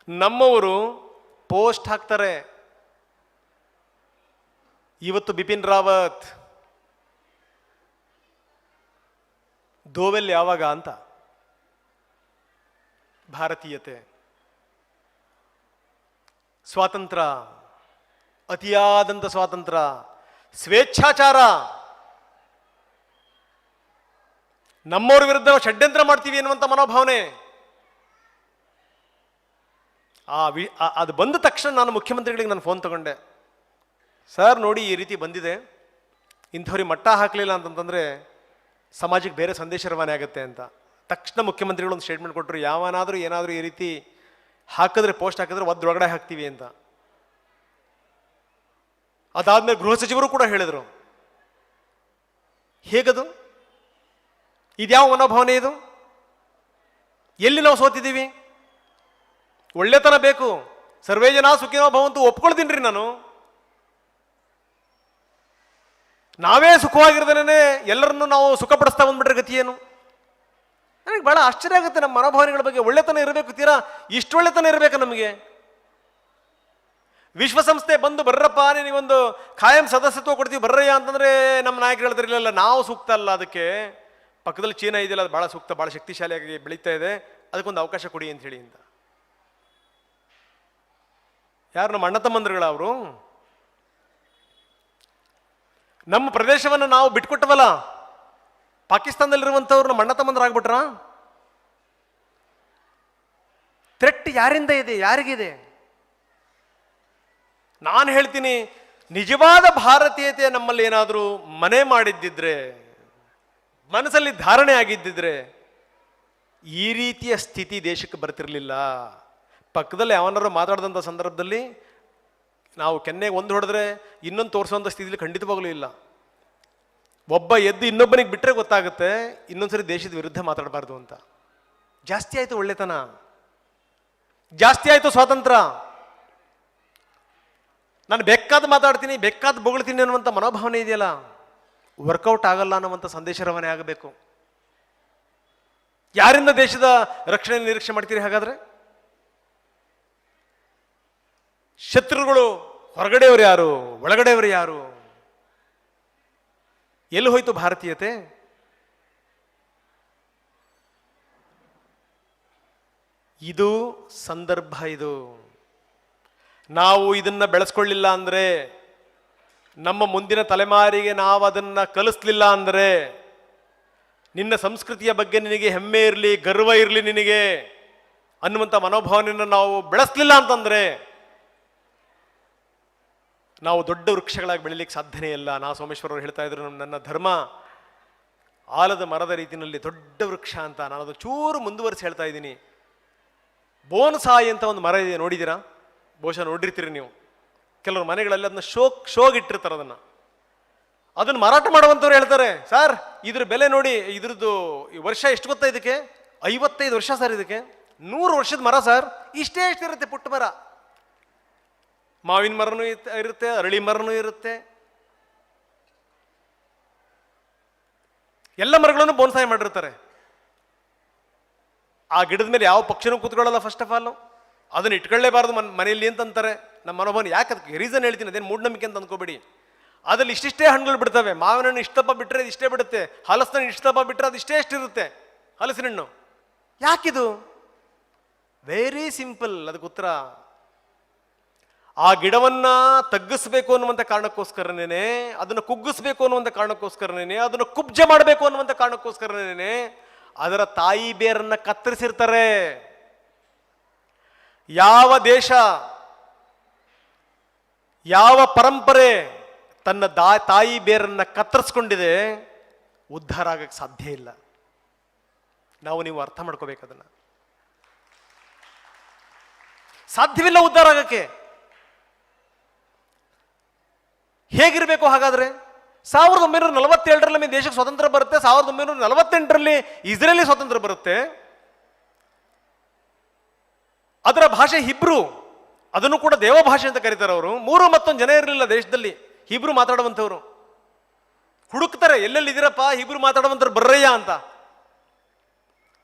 ನಮ್ಮವರು ಪೋಸ್ಟ್ ಹಾಕ್ತಾರೆ, ಇವತ್ತು ಬಿಪಿನ್ ರಾವತ್, ದೋವೆಲ್ ಯಾವಾಗ ಅಂತ. ಭಾರತೀಯತೆ, ಸ್ವಾತಂತ್ರ್ಯ, ಅತಿಯಾದಂಥ ಸ್ವಾತಂತ್ರ್ಯ, ಸ್ವೇಚ್ಛಾಚಾರ, ನಮ್ಮವ್ರ ವಿರುದ್ಧ ನಾವು ಷಡ್ಯಂತ್ರ ಮಾಡ್ತೀವಿ ಎನ್ನುವಂಥ ಮನೋಭಾವನೆ. ಅದು ಬಂದ ತಕ್ಷಣ ನಾನು ಮುಖ್ಯಮಂತ್ರಿಗಳಿಗೆ ನಾನು ಫೋನ್ ತಗೊಂಡೆ. ಸರ್ ನೋಡಿ ಈ ರೀತಿ ಬಂದಿದೆ, ಇಂಥವ್ರಿಗೆ ಮಟ್ಟ ಹಾಕಲಿಲ್ಲ ಅಂತಂತಂದರೆ ಸಮಾಜಕ್ಕೆ ಬೇರೆ ಸಂದೇಶ ರವಾನೆ ಆಗುತ್ತೆ ಅಂತ. ತಕ್ಷಣ ಮುಖ್ಯಮಂತ್ರಿಗಳು ಒಂದು ಸ್ಟೇಟ್ಮೆಂಟ್ ಕೊಟ್ಟರು, ಯಾವನಾದರೂ ಏನಾದರೂ ಈ ರೀತಿ ಹಾಕಿದ್ರೆ, ಪೋಸ್ಟ್ ಹಾಕಿದ್ರೆ ಒಳಗಡೆ ಹಾಕ್ತೀವಿ ಅಂತ. ಅದಾದ್ಮೇಲೆ ಗೃಹ ಸಚಿವರು ಕೂಡ ಹೇಳಿದರು. ಹೇಗದು? ಇದ್ಯಾವ ಮನೋಭಾವನೆ ಇದು? ಎಲ್ಲಿ ನಾವು ಸೋತಿದ್ದೀವಿ? ಒಳ್ಳೆತನ ಬೇಕು, ಸರ್ವೇ ಜನ ಸುಖಿನೋ ಭವಂತು ಒಪ್ಕೊಳ್ತೀನಿ ನಾನು. ನಾವೇ ಸುಖವಾಗಿರ್ದೇನೆ ಎಲ್ಲರನ್ನು ನಾವು ಸುಖಪಡಿಸ್ತಾ ಬಂದ್ಬಿಟ್ರೆ ಗತಿ ಏನು? ನನಗೆ ಬಹಳ ಆಶ್ಚರ್ಯ ಆಗುತ್ತೆ ನಮ್ಮ ಮನೋಭಾವನೆಗಳ ಬಗ್ಗೆ. ಒಳ್ಳೆತನ ಇರಬೇಕು, ತೀರಾ ಇಷ್ಟು ಒಳ್ಳೆತನ ಇರಬೇಕು ನಮಗೆ. ವಿಶ್ವಸಂಸ್ಥೆ ಬಂದು ಬರ್ರಪ್ಪ ನೀವೊಂದು ಖಾಯಂ ಸದಸ್ಯತ್ವ ಕೊಡ್ತೀವಿ ಬರ್ರಯ್ಯ ಅಂತಂದ್ರೆ ನಮ್ಮ ನಾಯಕರು ಹೇಳ್ತಿರ್ಲಿಲ್ಲ, ನಾವು ಸೂಕ್ತ ಅಲ್ಲ ಅದಕ್ಕೆ, ಪಕ್ಕದಲ್ಲಿ ಚೀನಾ ಇದೆಯಲ್ಲ ಅದು ಬಹಳ ಸೂಕ್ತ, ಬಹಳ ಶಕ್ತಿಶಾಲಿಯಾಗಿ ಬೆಳೀತಾ ಇದೆ, ಅದಕ್ಕೊಂದು ಅವಕಾಶ ಕೊಡಿ ಅಂತ ಹೇಳಿ ಅಂತ. ಯಾರು? ನಮ್ಮ ಅಣ್ಣ ತಮ್ಮಂದ್ರುಗಳ ಅವರು. ನಮ್ಮ ಪ್ರದೇಶವನ್ನು ನಾವು ಬಿಟ್ಕೊಟ್ಟವಲ್ಲ, ಪಾಕಿಸ್ತಾನದಲ್ಲಿರುವಂಥವ್ರು ನಮ್ಮ ಅಣ್ಣ ತಮ್ಮಂದ್ರಾಗ್ಬಿಟ್ರ? ಥ್ರೆಟ್ ಯಾರಿಂದ ಇದೆ? ಯಾರಿಗಿದೆ? ನಾನು ಹೇಳ್ತೀನಿ, ನಿಜವಾದ ಭಾರತೀಯತೆ ನಮ್ಮಲ್ಲಿ ಏನಾದರೂ ಮನೆ ಮಾಡಿದ್ದಿದ್ರೆ, ಮನಸ್ಸಲ್ಲಿ ಧಾರಣೆ ಆಗಿದ್ದಿದ್ರೆ ಈ ರೀತಿಯ ಸ್ಥಿತಿ ದೇಶಕ್ಕೆ ಬರ್ತಿರ್ಲಿಲ್ಲ. ಪಕ್ಕದಲ್ಲಿ ಯಾವನಾರು ಮಾತಾಡಿದಂಥ ಸಂದರ್ಭದಲ್ಲಿ ನಾವು ಕೆನ್ನೆಗೆ ಒಂದು ಹೊಡೆದ್ರೆ ಇನ್ನೊಂದು ತೋರಿಸುವಂಥ ಸ್ಥಿತಿಯಲ್ಲಿ ಖಂಡಿತವಾಗಲೂ ಇಲ್ಲ. ಒಬ್ಬ ಎದ್ದು ಇನ್ನೊಬ್ಬನಿಗೆ ಬಿಟ್ಟರೆ ಗೊತ್ತಾಗುತ್ತೆ ಇನ್ನೊಂದ್ಸರಿ ದೇಶದ ವಿರುದ್ಧ ಮಾತಾಡಬಾರ್ದು ಅಂತ. ಜಾಸ್ತಿ ಆಯಿತು ಒಳ್ಳೆತನ, ಜಾಸ್ತಿ ಆಯಿತು ಸ್ವಾತಂತ್ರ್ಯ. ನಾನು ಬೇಕಾದ ಮಾತಾಡ್ತೀನಿ, ಬೇಕಾದ ಬೊಗಳ್ತೀನಿ ಅನ್ನುವಂಥ ಮನೋಭಾವನೆ ಇದೆಯಲ್ಲ, ವರ್ಕೌಟ್ ಆಗಲ್ಲ ಅನ್ನುವಂಥ ಸಂದೇಶ ರವಾನೆ ಆಗಬೇಕು. ಯಾರಿಂದ ದೇಶದ ರಕ್ಷಣೆ ನಿರೀಕ್ಷೆ ಮಾಡ್ತೀರಿ ಹಾಗಾದ್ರೆ? ಶತ್ರುಗಳು ಹೊರಗಡೆಯವರು ಯಾರು, ಒಳಗಡೆಯವರು ಯಾರು? ಎಲ್ಲಿ ಹೋಯ್ತು ಭಾರತೀಯತೆ? ಇದು ಸಂದರ್ಭ. ಇದು ನಾವು ಇದನ್ನ ಬೆಳೆಸ್ಕೊಳ್ಳಿಲ್ಲ ಅಂದ್ರೆ, ನಮ್ಮ ಮುಂದಿನ ತಲೆಮಾರಿಗೆ ನಾವು ಅದನ್ನ ಕಲಿಸ್ಲಿಲ್ಲ ಅಂದ್ರೆ, ನಿನ್ನ ಸಂಸ್ಕೃತಿಯ ಬಗ್ಗೆ ನಿನಗೆ ಹೆಮ್ಮೆ ಇರಲಿ, ಗರ್ವ ಇರಲಿ ನಿನಗೆ ಅನ್ನುವಂಥ ಮನೋಭಾವನೆಯನ್ನು ನಾವು ಬೆಳೆಸ್ಲಿಲ್ಲ ಅಂತಂದ್ರೆ ನಾವು ದೊಡ್ಡ ವೃಕ್ಷಗಳಾಗಿ ಬೆಳಿಲಿಕ್ಕೆ ಸಾಧ್ಯನೇ ಇಲ್ಲ. ನಾ ಸೋಮೇಶ್ವರ ಅವರು ಹೇಳ್ತಾ ಇದ್ರು, ನನ್ನ ಧರ್ಮ ಆಲದ ಮರದ ರೀತಿಯಲ್ಲಿ ದೊಡ್ಡ ವೃಕ್ಷ ಅಂತ. ನಾನು ಅದು ಚೂರು ಮುಂದುವರಿಸಿ ಹೇಳ್ತಾ ಇದ್ದೀನಿ. ಬೋನ್ಸಾಯಿ ಅಂತ ಒಂದು ಮರ ಇದೆ, ನೋಡಿದ್ದೀರಾ? ಬಹುಶಃ ನೋಡಿರ್ತೀರಿ ನೀವು. ಕೆಲವರು ಮನೆಗಳಲ್ಲಿ ಅದನ್ನ ಶೋಗಿಟ್ಟಿರ್ತಾರೆ. ಅದನ್ನು ಮಾರಾಟ ಮಾಡುವಂಥವ್ರು ಹೇಳ್ತಾರೆ, ಸರ್ ಇದ್ರ ಬೆಲೆ ನೋಡಿ, ಇದ್ರದ್ದು ವರ್ಷ ಎಷ್ಟು ಗೊತ್ತಾ ಇದಕ್ಕೆ? 55 ವರ್ಷ ಸರ್, ಇದಕ್ಕೆ 100 ವರ್ಷದ ಮರ ಸರ್. ಇಷ್ಟೇ ಇರುತ್ತೆ ಪುಟ್ಟ ಮರ. ಮಾವಿನ ಮರನೂ ಇರುತ್ತೆ, ಅರಳಿ ಮರನೂ ಇರುತ್ತೆ, ಎಲ್ಲ ಮರಗಳನ್ನು ಬೋನ್ಸಾಯಿ ಮಾಡಿರ್ತಾರೆ. ಆ ಗಿಡದ ಮೇಲೆ ಯಾವ ಪಕ್ಷಿನೂ ಕೂತ್ಕೊಳ್ಳಲ್ಲ. ಫಸ್ಟ್ ಆಫ್ ಆಲ್ ಅದನ್ನ ಇಟ್ಕೊಳ್ಳೇಬಾರ್ದು ಮನೆಯಲ್ಲಿ ಅಂತಂತಾರೆ. ನಮ್ಮ ಮನೋಭಾವನೆ ಯಾಕೆ? ಅದಕ್ಕೆ ರೀಸನ್ ಹೇಳ್ತೀನಿ, ಅದೇನು ಮೂಢನಂಬಿಕೆ ಅಂತ ಅಂದ್ಕೋಬೇಡಿ. ಅದ್ರಲ್ಲಿ ಇಷ್ಟಿಷ್ಟೇ ಹಣ್ಣುಗಳು ಬಿಡ್ತವೆ. ಮಾವಿನ ಹಣ್ಣು ಇಷ್ಟಪ್ಪ ಬಿಟ್ಟರೆ ಅದು ಇಷ್ಟೇ ಬಿಡುತ್ತೆ, ಹಲಸಿನ ಹಣ್ಣು ಇಷ್ಟಪ್ಪ ಬಿಟ್ಟರೆ ಅದು ಇಷ್ಟೇ ಇರುತ್ತೆ ಹಲಸಿನ ಹಣ್ಣು. ಯಾಕಿದು? Very simple. ಅದಕ್ಕೆ ಉತ್ತರ, ಆ ಗಿಡವನ್ನ ತಗ್ಗಿಸ್ಬೇಕು ಅನ್ನುವಂಥ ಕಾರಣಕ್ಕೋಸ್ಕರನೇನೆ, ಅದನ್ನು ಕುಗ್ಗಿಸ್ಬೇಕು ಅನ್ನುವಂಥ ಕಾರಣಕ್ಕೋಸ್ಕರನೇನೆ, ಅದನ್ನು ಕುಬ್ಜ ಮಾಡಬೇಕು ಅನ್ನುವಂಥ ಕಾರಣಕ್ಕೋಸ್ಕರನೇನೆ ಅದರ ತಾಯಿ ಬೇರನ್ನ ಕತ್ತರಿಸಿರ್ತಾರೆ. ಯಾವ ದೇಶ, ಯಾವ ಪರಂಪರೆ ತನ್ನ ತಾಯಿ ಬೇರನ್ನ ಕತ್ತರಿಸ್ಕೊಂಡಿದೆ, ಉದ್ಧಾರ ಆಗಕ್ಕೆ ಸಾಧ್ಯ ಇಲ್ಲ. ನೀವು ಅರ್ಥ ಮಾಡ್ಕೋಬೇಕು ಅದನ್ನ. ಸಾಧ್ಯವಿಲ್ಲ ಉದ್ಧಾರ ಆಗಕ್ಕೆ. ಹೇಗಿರಬೇಕು ಹಾಗಾದ್ರೆ? 1947ರಲ್ಲಿ ನಮಗೆ ದೇಶಕ್ಕೆ ಸ್ವಾತಂತ್ರ್ಯ ಬರುತ್ತೆ, 1948ರಲ್ಲಿ ಇಸ್ರೇಲಿ ಸ್ವಾತಂತ್ರ್ಯ ಬರುತ್ತೆ. ಅದರ ಭಾಷೆ ಹಿಬ್ರು, ಅದನ್ನು ಕೂಡ ದೇವ ಭಾಷೆ ಅಂತ ಕರೀತಾರೆ ಅವರು. 3 ಮತ್ತೊಂದು ಜನ ಇರಲಿಲ್ಲ ದೇಶದಲ್ಲಿ ಹಿಬ್ರು ಮಾತಾಡುವಂಥವ್ರು. ಹುಡುಕ್ತಾರೆ, ಎಲ್ಲೆಲ್ಲಿ ಇದೀರಪ್ಪ ಹಿಬ್ರು ಮಾತಾಡುವಂಥವ್ರು ಬರ್ರಯ್ಯ ಅಂತ.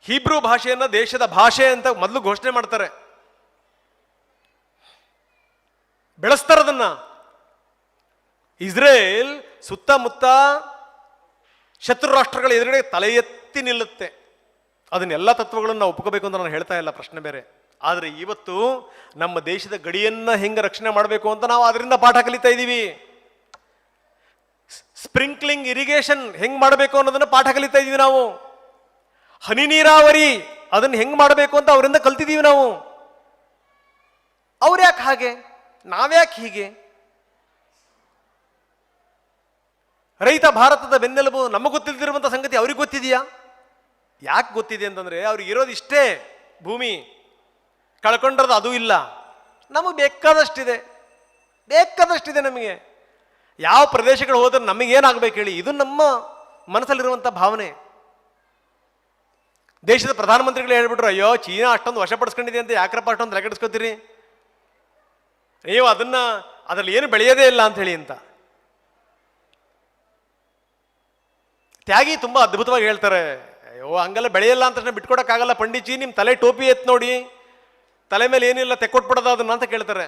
ಹಿಬ್ರು ಭಾಷೆಯನ್ನ ದೇಶದ ಭಾಷೆ ಅಂತ ಮೊದಲು ಘೋಷಣೆ ಮಾಡ್ತಾರೆ, ಬೆಳೆಸ್ತಾರೆ ಅದನ್ನ. ಇಸ್ರೇಲ್ ಸುತ್ತಮುತ್ತ ಶತ್ರು ರಾಷ್ಟ್ರಗಳ ಎದುರುಗಡೆ ತಲೆ ಎತ್ತಿ ನಿಲ್ಲುತ್ತೆ. ಅದನ್ನೆಲ್ಲ ತತ್ವಗಳನ್ನು ನಾವು ಒಪ್ಕೋಬೇಕು ಅಂತ ನಾನು ಹೇಳ್ತಾ ಇಲ್ಲ, ಪ್ರಶ್ನೆ ಬೇರೆ. ಆದರೆ ಇವತ್ತು ನಮ್ಮ ದೇಶದ ಗಡಿಯನ್ನ ಹೆಂಗೆ ರಕ್ಷಣೆ ಮಾಡಬೇಕು ಅಂತ ನಾವು ಅದರಿಂದ ಪಾಠ ಕಲಿತಾ ಇದ್ದೀವಿ. ಸ್ಪ್ರಿಂಕ್ಲಿಂಗ್ ಇರಿಗೇಷನ್ ಹೆಂಗ್ ಮಾಡಬೇಕು ಅನ್ನೋದನ್ನ ಪಾಠ ಕಲಿತಾ ಇದೀವಿ ನಾವು. ಹನಿ ನೀರಾವರಿ ಅದನ್ನು ಹೆಂಗ್ ಮಾಡಬೇಕು ಅಂತ ಅವರಿಂದ ಕಲ್ತಿದ್ದೀವಿ ನಾವು. ಅವ್ರು ಯಾಕೆ ಹಾಗೆ, ನಾವ್ಯಾಕೆ ಹೀಗೆ? ರೈತ ಭಾರತದ ಬೆನ್ನೆಲುಬು, ನಮಗೆ ಗೊತ್ತಿಲ್ದಿರುವಂಥ ಸಂಗತಿ ಅವ್ರಿಗೆ ಗೊತ್ತಿದೆಯಾ? ಯಾಕೆ ಗೊತ್ತಿದೆ ಅಂತಂದ್ರೆ ಅವ್ರಿಗೆ ಇರೋದು ಇಷ್ಟೇ ಭೂಮಿ, ಕಳ್ಕೊಂಡ್ರದ್ದು ಅದೂ ಇಲ್ಲ. ನಮಗೆ ಬೇಕಾದಷ್ಟಿದೆ, ಬೇಕಾದಷ್ಟಿದೆ ನಮಗೆ. ಯಾವ ಪ್ರದೇಶಗಳು ಹೋದ್ರೆ ನಮಗೇನಾಗಬೇಕು ಹೇಳಿ, ಇದು ನಮ್ಮ ಮನಸ್ಸಲ್ಲಿರುವಂಥ ಭಾವನೆ. ದೇಶದ ಪ್ರಧಾನಮಂತ್ರಿಗಳು ಹೇಳ್ಬಿಟ್ರು, ಅಯ್ಯೋ ಚೀನಾ ಅಷ್ಟೊಂದು ವಶಪಡಿಸ್ಕೊಂಡಿದೆ ಅಂತ ಯಾಕ್ರಪ್ಪ ಅಷ್ಟೊಂದು ತಲೆಕೆಡಿಸ್ಕೊತೀರಿ, ನೀವು ಅದರಲ್ಲಿ ಏನು ಬೆಳೆಯೋದೇ ಇಲ್ಲ ಅಂತ ಹೇಳಿ ಅಂತ. ತ್ಯಾಗಿ ತುಂಬಾ ಅದ್ಭುತವಾಗಿ ಹೇಳ್ತಾರೆ, ಅಯ್ಯೋ ಹಂಗೆಲ್ಲ ಬೆಳೆಯಲ್ಲ ಅಂತ ಬಿಟ್ಕೊಡಕ್ಕಾಗಲ್ಲ ಪಂಡಿತ್ಜಿ, ನಿಮ್ಮ ತಲೆ ಟೋಪಿ ಎತ್ ನೋಡಿ, ತಲೆ ಮೇಲೆ ಏನಿಲ್ಲ ತೆಕ್ಕೊಟ್ಬಿಡೋದು ಅದನ್ನ ಅಂತ ಕೇಳ್ತಾರೆ.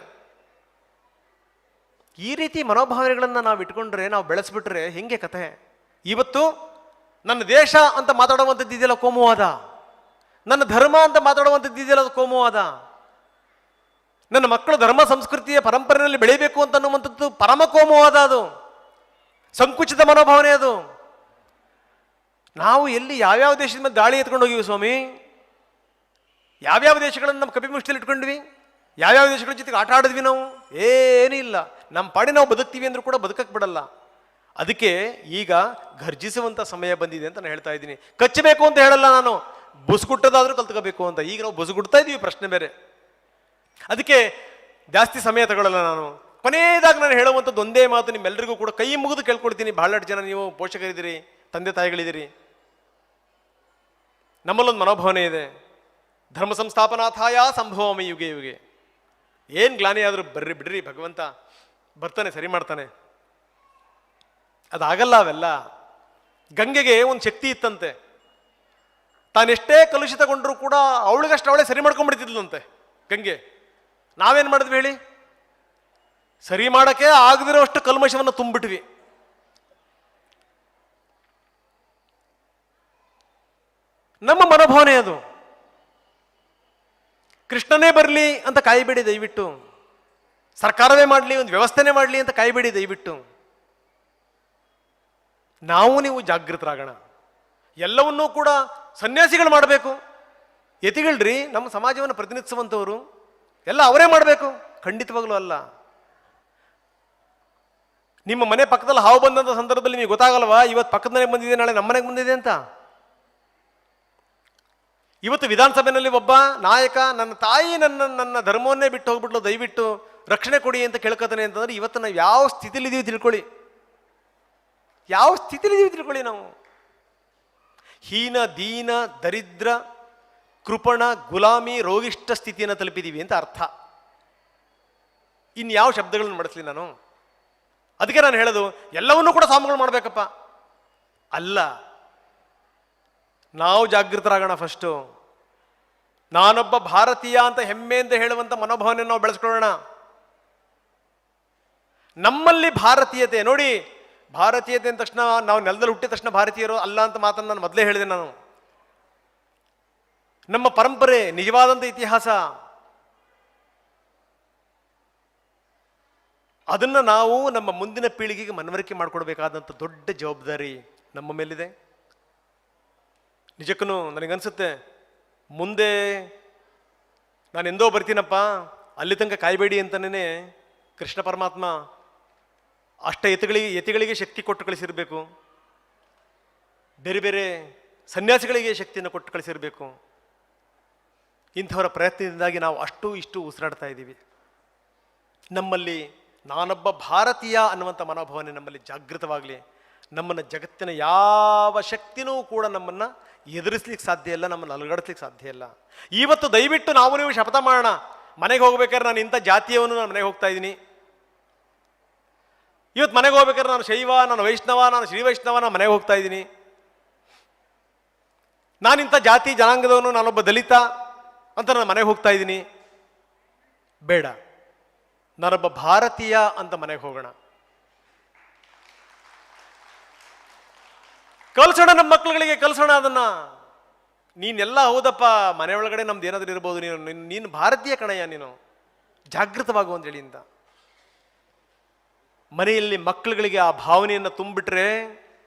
ಈ ರೀತಿ ಮನೋಭಾವನೆಗಳನ್ನು ನಾವು ಇಟ್ಕೊಂಡ್ರೆ, ನಾವು ಬೆಳೆಸ್ಬಿಟ್ರೆ ಹೆಂಗೆ ಕಥೆ? ಇವತ್ತು ನನ್ನ ದೇಶ ಅಂತ ಮಾತಾಡುವಂಥದ್ದು ಇದೆಯಲ್ಲ ಕೋಮುವಾದ, ನನ್ನ ಧರ್ಮ ಅಂತ ಮಾತಾಡುವಂಥದ್ದು ಇದೆಯಲ್ಲ ಅದು ಕೋಮುವಾದ, ನನ್ನ ಮಕ್ಕಳು ಧರ್ಮ ಸಂಸ್ಕೃತಿಯ ಪರಂಪರೆಯಲ್ಲಿ ಬೆಳಿಬೇಕು ಅಂತ ಅನ್ನುವಂಥದ್ದು ಪರಮ ಕೋಮುವಾದ, ಅದು ಸಂಕುಚಿತ ಮನೋಭಾವನೆ. ಅದು ನಾವು ಎಲ್ಲಿ ಯಾವ್ಯಾವ ದೇಶದ ಮೇಲೆ ದಾಳಿ ಎತ್ಕೊಂಡು ಹೋಗಿವಿ ಸ್ವಾಮಿ? ಯಾವ್ಯಾವ ದೇಶಗಳನ್ನು ನಮ್ಮ ಕಪಿಮುಷ್ಟಿಯಲ್ಲಿ ಇಟ್ಕೊಂಡ್ವಿ? ಯಾವ್ಯಾವ ದೇಶಗಳ ಜೊತೆಗೆ ಆಟ ಆಡಿದ್ವಿ ನಾವು? ಏನೂ ಇಲ್ಲ. ನಮ್ಮ ಪಾಡಿ ನಾವು ಬದುಕ್ತೀವಿ ಅಂದ್ರೂ ಕೂಡ ಬದುಕಕ್ಕೆ ಬಿಡಲ್ಲ. ಅದಕ್ಕೆ ಈಗ ಘರ್ಜಿಸುವಂಥ ಸಮಯ ಬಂದಿದೆ ಅಂತ ನಾನು ಹೇಳ್ತಾ ಇದ್ದೀನಿ. ಕಚ್ಚಬೇಕು ಅಂತ ಹೇಳಲ್ಲ ನಾನು, ಬುಸುಗುಟ್ಟೋದಾದ್ರೂ ಕಲ್ತ್ಕೋಬೇಕು ಅಂತ. ಈಗ ನಾವು ಬುಸುಗುಡ್ತಾ ಇದ್ದೀವಿ, ಪ್ರಶ್ನೆ ಬೇರೆ. ಅದಕ್ಕೆ ಜಾಸ್ತಿ ಸಮಯ ತಗೊಳ್ಳಲ್ಲ ನಾನು. ಕೊನೆಯದಾಗಿ ನಾನು ಹೇಳುವಂಥದ್ದು ಒಂದೇ ಮಾತು, ನಿಮ್ಮೆಲ್ಲರಿಗೂ ಕೂಡ ಕೈ ಮುಗಿದು ಕೇಳ್ಕೊಳ್ತೀನಿ. ಬಹಳಷ್ಟು ಜನ ನೀವು ಪೋಷಕರಿದ್ದೀರಿ, ತಂದೆ ತಾಯಿಗಳಿದ್ದೀರಿ. ನಮ್ಮಲ್ಲೊಂದು ಮನೋಭಾವನೆ ಇದೆ, ಧರ್ಮ ಸಂಸ್ಥಾಪನಾಥಾಯ ಸಂಭವಾಮಿ ಯುಗೆ ಯುಗೆ. ಏನು ಗ್ಲಾನಿ ಆದರೂ ಬರ್ರಿ ಬಿಡ್ರಿ, ಭಗವಂತ ಬರ್ತಾನೆ, ಸರಿ ಮಾಡ್ತಾನೆ. ಅದಾಗಲ್ಲ. ಅವೆಲ್ಲ ಗಂಗೆಗೆ ಒಂದು ಶಕ್ತಿ ಇತ್ತಂತೆ, ತಾನೆಷ್ಟೇ ಕಲುಷಿತಗೊಂಡ್ರೂ ಕೂಡ ಅವಳಿಗಷ್ಟು ಅವಳೇ ಸರಿ ಮಾಡ್ಕೊಂಡ್ಬಿಡ್ತಿದ್ಲಂತೆ ಗಂಗೆ. ನಾವೇನು ಮಾಡಿದ್ವಿ ಹೇಳಿ? ಸರಿ ಮಾಡಕ್ಕೆ ಆಗದಿರೋಷ್ಟು ಕಲ್ಮಶವನ್ನು ತುಂಬಿಟ್ವಿ. ನಮ್ಮ ಮನೋಭಾವನೆ ಅದು. ಕೃಷ್ಣನೇ ಬರಲಿ ಅಂತ ಕಾಯಬೇಡಿ ದಯವಿಟ್ಟು, ಸರ್ಕಾರವೇ ಮಾಡಲಿ, ಒಂದು ವ್ಯವಸ್ಥೆನೇ ಮಾಡಲಿ ಅಂತ ಕಾಯಬೇಡಿ ದಯವಿಟ್ಟು. ನಾವು ನೀವು ಜಾಗೃತರಾಗೋಣ. ಎಲ್ಲವನ್ನೂ ಕೂಡ ಸನ್ಯಾಸಿಗಳು ಮಾಡಬೇಕು, ಯತಿಗಳ್ರಿ ನಮ್ಮ ಸಮಾಜವನ್ನು ಪ್ರತಿನಿಧಿಸುವಂಥವರು ಎಲ್ಲ ಅವರೇ ಮಾಡಬೇಕು? ಖಂಡಿತವಾಗ್ಲೂ ಅಲ್ಲ. ನಿಮ್ಮ ಮನೆ ಪಕ್ಕದಲ್ಲಿ ಹಾವು ಬಂದಂಥ ಸಂದರ್ಭದಲ್ಲಿ ನಿಮಗೆ ಗೊತ್ತಾಗಲ್ವಾ ಇವತ್ತು ಪಕ್ಕದ ಮನೆಗೆ ಬಂದಿದೆ, ನಾಳೆ ನಮ್ಮ ಮನೆಗೆ ಬಂದಿದೆ ಅಂತ? ಇವತ್ತು ವಿಧಾನಸಭೆಯಲ್ಲಿ ಒಬ್ಬ ನಾಯಕ, ನನ್ನ ತಾಯಿ ನನ್ನ ಧರ್ಮವನ್ನೇ ಬಿಟ್ಟು ಹೋಗ್ಬಿಟ್ಲು, ದಯವಿಟ್ಟು ರಕ್ಷಣೆ ಕೊಡಿ ಅಂತ ಕೇಳ್ಕೊತಾನೆ ಅಂತಂದ್ರೆ, ಇವತ್ತು ನಾವು ಯಾವ ಸ್ಥಿತಿಲಿದ್ದೀವಿ ತಿಳ್ಕೊಳ್ಳಿ. ಯಾವ ಸ್ಥಿತಿಲಿದ್ದೀವಿ ತಿಳ್ಕೊಳ್ಳಿ. ನಾವು ಹೀನ, ದೀನ, ದರಿದ್ರ, ಕೃಪಣ, ಗುಲಾಮಿ, ರೋಗಿಷ್ಠ ಸ್ಥಿತಿಯನ್ನು ತಲುಪಿದ್ದೀವಿ ಅಂತ ಅರ್ಥ. ಇನ್ಯಾವ ಶಬ್ದಗಳನ್ನು ಬಳಸಲಿ ನಾನು? ಅದಕ್ಕೆ ನಾನು ಹೇಳೋದು, ಎಲ್ಲವನ್ನೂ ಕೂಡ ಸ್ವಾಮಿಗಳು ಮಾಡಬೇಕಪ್ಪ ಅಲ್ಲ. ನಾವು ಜಾಗೃತರಾಗೋಣ ಫಸ್ಟು. ನಾನೊಬ್ಬ ಭಾರತೀಯ ಅಂತ ಹೆಮ್ಮೆಯಿಂದ ಹೇಳುವಂಥ ಮನೋಭಾವನೆ ನಾವು ಬೆಳೆಸ್ಕೊಳ್ಳೋಣ. ನಮ್ಮಲ್ಲಿ ಭಾರತೀಯತೆ ನೋಡಿ, ಭಾರತೀಯತೆ ಅಂದ ತಕ್ಷಣ ನಾವು ನೆಲದಲ್ಲಿ ಹುಟ್ಟಿದ ತಕ್ಷಣ ಭಾರತೀಯರು ಅಲ್ಲ ಅಂತ ಮಾತನ್ನು ನಾನು ಮೊದಲೇ ಹೇಳಿದೆ. ನಾನು ನಮ್ಮ ಪರಂಪರೆ, ನಿಜವಾದಂಥ ಇತಿಹಾಸ, ಅದನ್ನು ನಾವು ನಮ್ಮ ಮುಂದಿನ ಪೀಳಿಗೆಗೆ ಮನವರಿಕೆ ಮಾಡಿಕೊಡ್ಬೇಕಾದಂಥ ದೊಡ್ಡ ಜವಾಬ್ದಾರಿ ನಮ್ಮ ಮೇಲಿದೆ. ನಿಜಕ್ಕೂ ನನಗನ್ಸುತ್ತೆ, ಮುಂದೆ ನಾನು ಎಂದೋ ಬರ್ತೀನಪ್ಪ, ಅಲ್ಲಿ ತನಕ ಕಾಯಬೇಡಿ ಅಂತಲೇ ಕೃಷ್ಣ ಪರಮಾತ್ಮ ಅಷ್ಟ ಯತಿಗಳಿಗೆ ಶಕ್ತಿ ಕೊಟ್ಟು ಕಳಿಸಿರಬೇಕು, ಬೇರೆ ಬೇರೆ ಸನ್ಯಾಸಿಗಳಿಗೆ ಶಕ್ತಿಯನ್ನು ಕೊಟ್ಟು ಕಳಿಸಿರಬೇಕು. ಇಂಥವರ ಪ್ರಯತ್ನದಿಂದಾಗಿ ನಾವು ಅಷ್ಟು ಇಷ್ಟು ಉಸಿರಾಡ್ತಾ ಇದ್ದೀವಿ. ನಮ್ಮಲ್ಲಿ ನಾನೊಬ್ಬ ಭಾರತೀಯ ಅನ್ನುವಂಥ ಮನೋಭಾವನೆ ನಮ್ಮಲ್ಲಿ ಜಾಗೃತವಾಗಲಿ. ನಮ್ಮನ್ನು ಜಗತ್ತಿನ ಯಾವ ಶಕ್ತಿನೂ ಕೂಡ ನಮ್ಮನ್ನು ಎದುರಿಸ್ಲಿಕ್ಕೆ ಸಾಧ್ಯ ಇಲ್ಲ, ನಮ್ಮನ್ನು ಅಲುಗಾಡಿಸ್ಲಿಕ್ಕೆ ಸಾಧ್ಯ ಇಲ್ಲ. ಇವತ್ತು ದಯವಿಟ್ಟು ನಾವು ನೀವು ಶಪಥ ಮಾಡೋಣ, ಮನೆಗೆ ಹೋಗ್ಬೇಕಾದ್ರೆ ನಾನು ಇಂಥ ಜಾತಿಯವನು ನಾನು ಮನೆಗೆ ಹೋಗ್ತಾ ಇದ್ದೀನಿ. ಇವತ್ತು ಮನೆಗೆ ಹೋಗ್ಬೇಕಾದ್ರೆ ನಾನು ಶೈವ, ನಾನು ವೈಷ್ಣವ, ನಾನು ಶ್ರೀ ವೈಷ್ಣವ, ನಾನು ಮನೆಗೆ ಹೋಗ್ತಾ ಇದ್ದೀನಿ. ನಾನಿಂಥ ಜಾತಿ ಜನಾಂಗದವನು, ನಾನೊಬ್ಬ ದಲಿತ ಅಂತ ನಾನು ಮನೆಗೆ ಹೋಗ್ತಾ ಇದ್ದೀನಿ. ಬೇಡ, ನಾನೊಬ್ಬ ಭಾರತೀಯ ಅಂತ ಮನೆಗೆ ಹೋಗೋಣ. ಕಲ್ಸೋಣ, ನಮ್ಮ ಮಕ್ಕಳುಗಳಿಗೆ ಕಲ್ಸೋಣ ಅದನ್ನ. ನೀನೆಲ್ಲ ಹೌದಪ್ಪ, ಮನೆ ಒಳಗಡೆ ನಮ್ದು ಏನಾದರೂ ಇರ್ಬೋದು, ನೀನು ಭಾರತೀಯ ಕಣಯ್ಯ, ನೀನು ಜಾಗೃತವಾಗು ಅಂತ ಹೇಳಿ ಅಂತ. ಮನೆಯಲ್ಲಿ ಮಕ್ಕಳುಗಳಿಗೆ ಆ ಭಾವನೆಯನ್ನು ತುಂಬಿಟ್ರೆ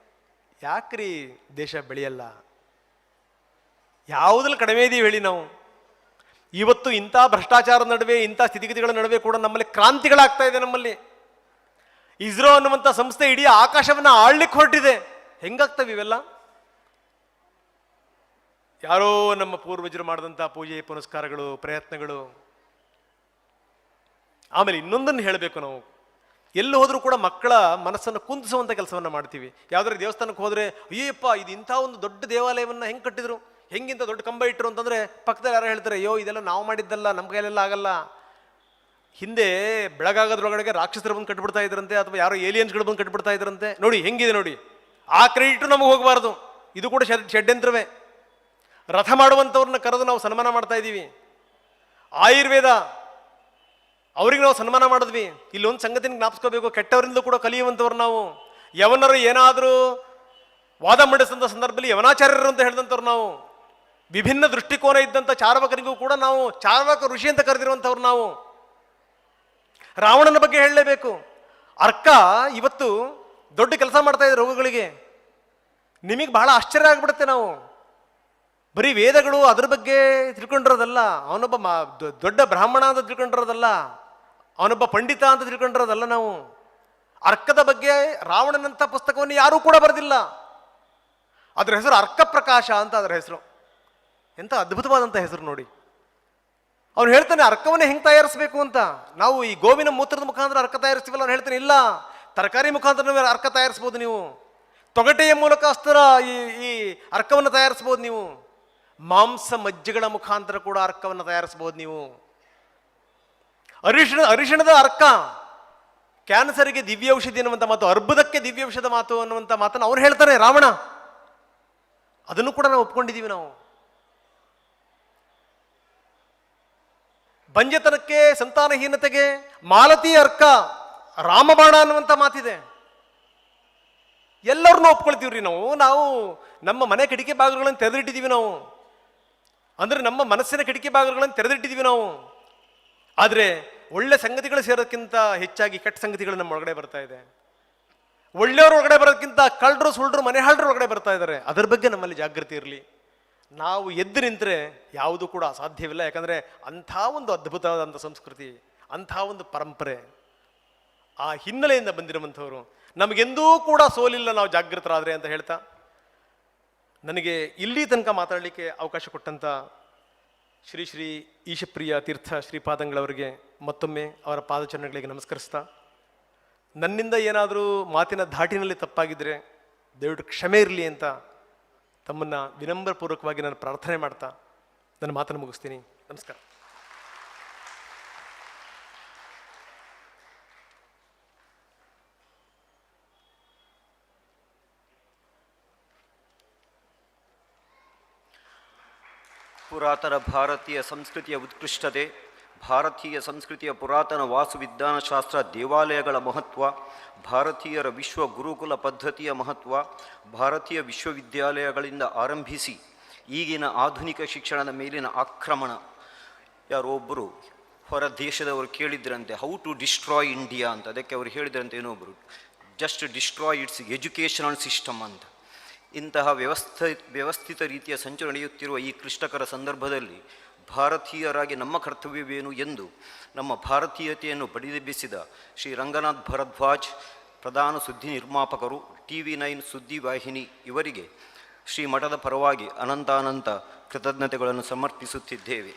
ಯಾಕ್ರಿ ದೇಶ ಬೆಳೆಯಲ್ಲ? ಯಾವುದ್ರಲ್ಲಿ ಕಡಿಮೆ ಇದೀವಿ ಹೇಳಿ ನಾವು? ಇವತ್ತು ಇಂಥ ಭ್ರಷ್ಟಾಚಾರದ ನಡುವೆ, ಇಂಥ ಸ್ಥಿತಿಗತಿಗಳ ನಡುವೆ ಕೂಡ ನಮ್ಮಲ್ಲಿ ಕ್ರಾಂತಿಗಳಾಗ್ತಾ ಇದೆ. ನಮ್ಮಲ್ಲಿ ಇಸ್ರೋ ಅನ್ನುವಂಥ ಸಂಸ್ಥೆ ಇಡೀ ಆಕಾಶವನ್ನು ಆಳ್ಲಿಕ್ಕೆ ಹೊರಟಿದೆ. ಹೆಂಗಾಗ್ತವೆ ಇವೆಲ್ಲ? ಯಾರೋ ನಮ್ಮ ಪೂರ್ವಜರು ಮಾಡಿದಂಥ ಪೂಜೆ ಪುನಸ್ಕಾರಗಳು, ಪ್ರಯತ್ನಗಳು. ಆಮೇಲೆ ಇನ್ನೊಂದನ್ನು ಹೇಳಬೇಕು, ನಾವು ಎಲ್ಲಿ ಹೋದರೂ ಕೂಡ ಮಕ್ಕಳ ಮನಸ್ಸನ್ನು ಕುಂದಿಸುವಂಥ ಕೆಲಸವನ್ನು ಮಾಡ್ತೀವಿ. ಯಾವುದಾದ್ರು ದೇವಸ್ಥಾನಕ್ಕೆ ಹೋದರೆ, ಅಯ್ಯಪ್ಪ ಇದು ಇಂಥ ಒಂದು ದೊಡ್ಡ ದೇವಾಲಯವನ್ನು ಹೆಂಗೆ ಕಟ್ಟಿದ್ರು, ಹೆಂಗಿಂತ ದೊಡ್ಡ ಕಂಬ ಇಟ್ಟರು ಅಂತಂದರೆ ಪಕ್ಕದಲ್ಲಿ ಯಾರು ಹೇಳ್ತಾರೆ, ಅಯ್ಯೋ ಇದೆಲ್ಲ ನಾವು ಮಾಡಿದ್ದಲ್ಲ, ನಮ್ಮ ಕೈಲೆಲ್ಲ ಆಗಲ್ಲ. ಹಿಂದೆ ಬೆಳಗಾಗೋದ್ರೊಳಗಡೆ ರಾಕ್ಷಸರು ಬಂದು ಕಟ್ಬಿಡ್ತಾ ಇದ್ರಂತೆ, ಅಥವಾ ಯಾರೋ ಏಲಿಯನ್ಸ್ಗಳು ಬಂದು ಕಟ್ಬಿಡ್ತಾ ಇದ್ರಂತೆ. ನೋಡಿ ಹೆಂಗಿದೆ ನೋಡಿ. ಆ ಕ್ರೆಡಿಟು ನಮಗೆ ಹೋಗಬಾರ್ದು. ಇದು ಕೂಡ ಷಡ್ಯಂತ್ರವೇ. ರಥ ಮಾಡುವಂಥವ್ರನ್ನ ಕರೆದು ನಾವು ಸನ್ಮಾನ ಮಾಡ್ತಾ ಇದ್ದೀವಿ. ಆಯುರ್ವೇದ ಅವ್ರಿಗೆ ನಾವು ಸನ್ಮಾನ ಮಾಡಿದ್ವಿ. ಇಲ್ಲೊಂದು ಸಂಗತಿನ ಜ್ಞಾಪಿಸ್ಕೋಬೇಕು, ಕೆಟ್ಟವರಿಂದ ಕೂಡ ಕಲಿಯುವಂಥವ್ರು ನಾವು. ಯವನರು ಏನಾದರೂ ವಾದ ಮಂಡಿಸಿದಂಥ ಸಂದರ್ಭದಲ್ಲಿ ಯವನಾಚಾರ್ಯರು ಅಂತ ಹೇಳಿದಂಥವ್ರು ನಾವು. ವಿಭಿನ್ನ ದೃಷ್ಟಿಕೋನ ಇದ್ದಂಥ ಚಾರ್ವಕರಿಗೂ ಕೂಡ ನಾವು ಚಾರ್ವಕ ಋಷಿ ಅಂತ ಕರೆದಿರುವಂಥವ್ರು ನಾವು. ರಾವಣನ ಬಗ್ಗೆ ಹೇಳಲೇಬೇಕು. ಅರ್ಕ ಇವತ್ತು ದೊಡ್ಡ ಕೆಲಸ ಮಾಡ್ತಾ ಇದೆ ರೋಗಗಳಿಗೆ. ನಿಮಗೆ ಬಹಳ ಆಶ್ಚರ್ಯ ಆಗ್ಬಿಡುತ್ತೆ. ನಾವು ಬರೀ ವೇದಗಳು ಅದ್ರ ಬಗ್ಗೆ ತಿಳ್ಕೊಂಡಿರೋದಲ್ಲ, ಅವನೊಬ್ಬ ದೊಡ್ಡ ಬ್ರಾಹ್ಮಣ ಅಂತ ತಿಳ್ಕೊಂಡಿರೋದಲ್ಲ, ಅವನೊಬ್ಬ ಪಂಡಿತ ಅಂತ ತಿಳ್ಕೊಂಡಿರೋದಲ್ಲ. ನಾವು ಅರ್ಕದ ಬಗ್ಗೆ ರಾವಣನಂಥ ಪುಸ್ತಕವನ್ನು ಯಾರೂ ಕೂಡ ಬರೆದಿಲ್ಲ. ಅದರ ಹೆಸರು ಅರ್ಕ ಪ್ರಕಾಶ ಅಂತ ಅದರ ಹೆಸರು. ಎಂಥ ಅದ್ಭುತವಾದಂಥ ಹೆಸರು ನೋಡಿ. ಅವನು ಹೇಳ್ತಾನೆ ಅರ್ಕವನ್ನೇ ಹೆಂಗೆ ತಯಾರಿಸಬೇಕು ಅಂತ. ನಾವು ಈ ಗೋವಿನ ಮೂತ್ರದ ಮುಖಾಂತರ ಅರ್ಕ ತಯಾರಿಸ್ತೀವಲ್ಲ, ಅವ್ನು ಹೇಳ್ತಾನೆ ಇಲ್ಲ, ತರಕಾರಿ ಮುಖಾಂತರ ಅರ್ಕ ತಯಾರಿಸ್ಬೋದು ನೀವು. ತೊಗಟೆಯ ಮೂಲಕ ಅಸ್ತರ ಈ ಅರ್ಕವನ್ನು ತಯಾರಿಸ್ಬೋದು ನೀವು. ಮಾಂಸ ಮಜ್ಜೆಗಳ ಮುಖಾಂತರ ಕೂಡ ಅರ್ಕವನ್ನು ತಯಾರಿಸಬಹುದು ನೀವು. ಅರಿಶಿಣದ ಅರ್ಕ ಕ್ಯಾನ್ಸರ್ಗೆ ದಿವ್ಯ ಔಷಧಿ ಅನ್ನುವಂಥ ಮಾತು, ಅರ್ಬುದಕ್ಕೆ ದಿವ್ಯ ಔಷಧ ಮಾತು ಅನ್ನುವಂಥ ಮಾತನ್ನು ಅವ್ರು ಹೇಳ್ತಾರೆ ರಾವಣ. ಅದನ್ನು ಕೂಡ ನಾವು ಒಪ್ಕೊಂಡಿದ್ದೀವಿ. ನಾವು ಬಂಜತನಕ್ಕೆ, ಸಂತಾನಹೀನತೆಗೆ ಮಾಲತಿ ಅರ್ಕ, ರಾಮಬಾಣ ಅನ್ನುವಂಥ ಮಾತಿದೆ. ಎಲ್ಲರನ್ನೂ ಒಪ್ಕೊಳ್ತೀವ್ರಿ ನಾವು ನಮ್ಮ ಮನೆ ಕಿಟಕಿ ಬಾಗಿಲುಗಳನ್ನು ತೆರೆದಿಟ್ಟಿದ್ದೀವಿ ನಾವು. ಅಂದರೆ ನಮ್ಮ ಮನಸ್ಸಿನ ಕಿಟಕಿ ಬಾಗಿಲುಗಳನ್ನು ತೆರೆದಿಟ್ಟಿದ್ದೀವಿ ನಾವು. ಆದರೆ ಒಳ್ಳೆ ಸಂಗತಿಗಳು ಸೇರೋಕ್ಕಿಂತ ಹೆಚ್ಚಾಗಿ ಕೆಟ್ಟ ಸಂಗತಿಗಳು ನಮ್ಮ ಒಳಗಡೆ ಬರ್ತಾ ಇದೆ. ಒಳ್ಳೆಯವ್ರ ಒಳಗಡೆ ಬರೋದಕ್ಕಿಂತ ಕಳ್ಳರು, ಸುಳ್ಳರು, ಮನೆ ಹಾಳರು ಒಳಗಡೆ ಬರ್ತಾ ಇದ್ದಾರೆ. ಅದರ ಬಗ್ಗೆ ನಮ್ಮಲ್ಲಿ ಜಾಗೃತಿ ಇರಲಿ. ನಾವು ಎದ್ದು ನಿಂತರೆ ಯಾವುದೂ ಕೂಡ ಅಸಾಧ್ಯವಿಲ್ಲ. ಯಾಕಂದರೆ ಅಂಥ ಒಂದು ಅದ್ಭುತವಾದಂಥ ಸಂಸ್ಕೃತಿ, ಅಂಥ ಒಂದು ಪರಂಪರೆ, ಆ ಹಿನ್ನೆಲೆಯಿಂದ ಬಂದಿರುವಂಥವ್ರು. ನಮಗೆಂದೂ ಕೂಡ ಸೋಲಿಲ್ಲ ನಾವು ಜಾಗೃತರಾದರೆ ಅಂತ ಹೇಳ್ತಾ, ನನಗೆ ಇಲ್ಲಿ ತನಕ ಮಾತಾಡಲಿಕ್ಕೆ ಅವಕಾಶ ಕೊಟ್ಟಂಥ ಶ್ರೀ ಶ್ರೀ ಈಶಪ್ರಿಯ ತೀರ್ಥ ಶ್ರೀಪಾದಂಗಳವರಿಗೆ ಮತ್ತೊಮ್ಮೆ ಅವರ ಪಾದಚರಣೆಗಳಿಗೆ ನಮಸ್ಕರಿಸ್ತಾ, ನನ್ನಿಂದ ಏನಾದರೂ ಮಾತಿನ ಧಾಟಿನಲ್ಲಿ ತಪ್ಪಾಗಿದ್ದರೆ ದಯವಿಟ್ಟು ಕ್ಷಮೆ ಇರಲಿ ಅಂತ ತಮ್ಮನ್ನು ವಿನಮ್ರಪೂರ್ವಕವಾಗಿ ನಾನು ಪ್ರಾರ್ಥನೆ ಮಾಡ್ತಾ ನನ್ನ ಮಾತನ್ನು ಮುಗಿಸ್ತೀನಿ. ನಮಸ್ಕಾರ. ಪುರಾತನ ಭಾರತೀಯ ಸಂಸ್ಕೃತಿಯ ಉತ್ಕೃಷ್ಟತೆ, ಭಾರತೀಯ ಸಂಸ್ಕೃತಿಯ ಪುರಾತನ ವಾಸ್ತುವಿಜ್ಞಾನಶಾಸ್ತ್ರ, ದೇವಾಲಯಗಳ ಮಹತ್ವ, ಭಾರತೀಯರ ವಿಶ್ವ ಗುರುಕುಲ ಪದ್ಧತಿಯ ಮಹತ್ವ, ಭಾರತೀಯ ವಿಶ್ವವಿದ್ಯಾಲಯಗಳಿಂದ ಆರಂಭಿಸಿ ಈಗಿನ ಆಧುನಿಕ ಶಿಕ್ಷಣದ ಮೇಲಿನ ಆಕ್ರಮಣ. ಯಾರೊಬ್ಬರು ಹೊರ ದೇಶದವರು ಕೇಳಿದ್ರಂತೆ ಹೌ ಟು ಡಿಸ್ಟ್ರಾಯ್ ಇಂಡಿಯಾ ಅಂತ. ಅದಕ್ಕೆ ಅವರು ಹೇಳಿದ್ರಂತೆ ಏನೊಬ್ಬರು, just destroy its educational system ಅಂತ. ಇಂತಹ ವ್ಯವಸ್ಥಿತ ರೀತಿಯ ಸಂಚು ನಡೆಯುತ್ತಿರುವ ಈ ಕ್ಲಿಷ್ಟಕರ ಸಂದರ್ಭದಲ್ಲಿ ಭಾರತೀಯರಾಗಿ ನಮ್ಮ ಕರ್ತವ್ಯವೇನು ಎಂದು ನಮ್ಮ ಭಾರತೀಯತೆಯನ್ನು ಬಡಿದೆಬ್ಬಿಸಿದ ಶ್ರೀ ರಂಗನಾಥ್ ಭರದ್ವಾಜ್, ಪ್ರಧಾನ ಸುದ್ದಿ ನಿರ್ಮಾಪಕರು, TV9 ಸುದ್ದಿ ವಾಹಿನಿ ಇವರಿಗೆ ಶ್ರೀ ಮಠದ ಪರವಾಗಿ ಅನಂತಾನಂತ ಕೃತಜ್ಞತೆಗಳನ್ನು ಸಮರ್ಪಿಸುತ್ತಿದ್ದೇವೆ.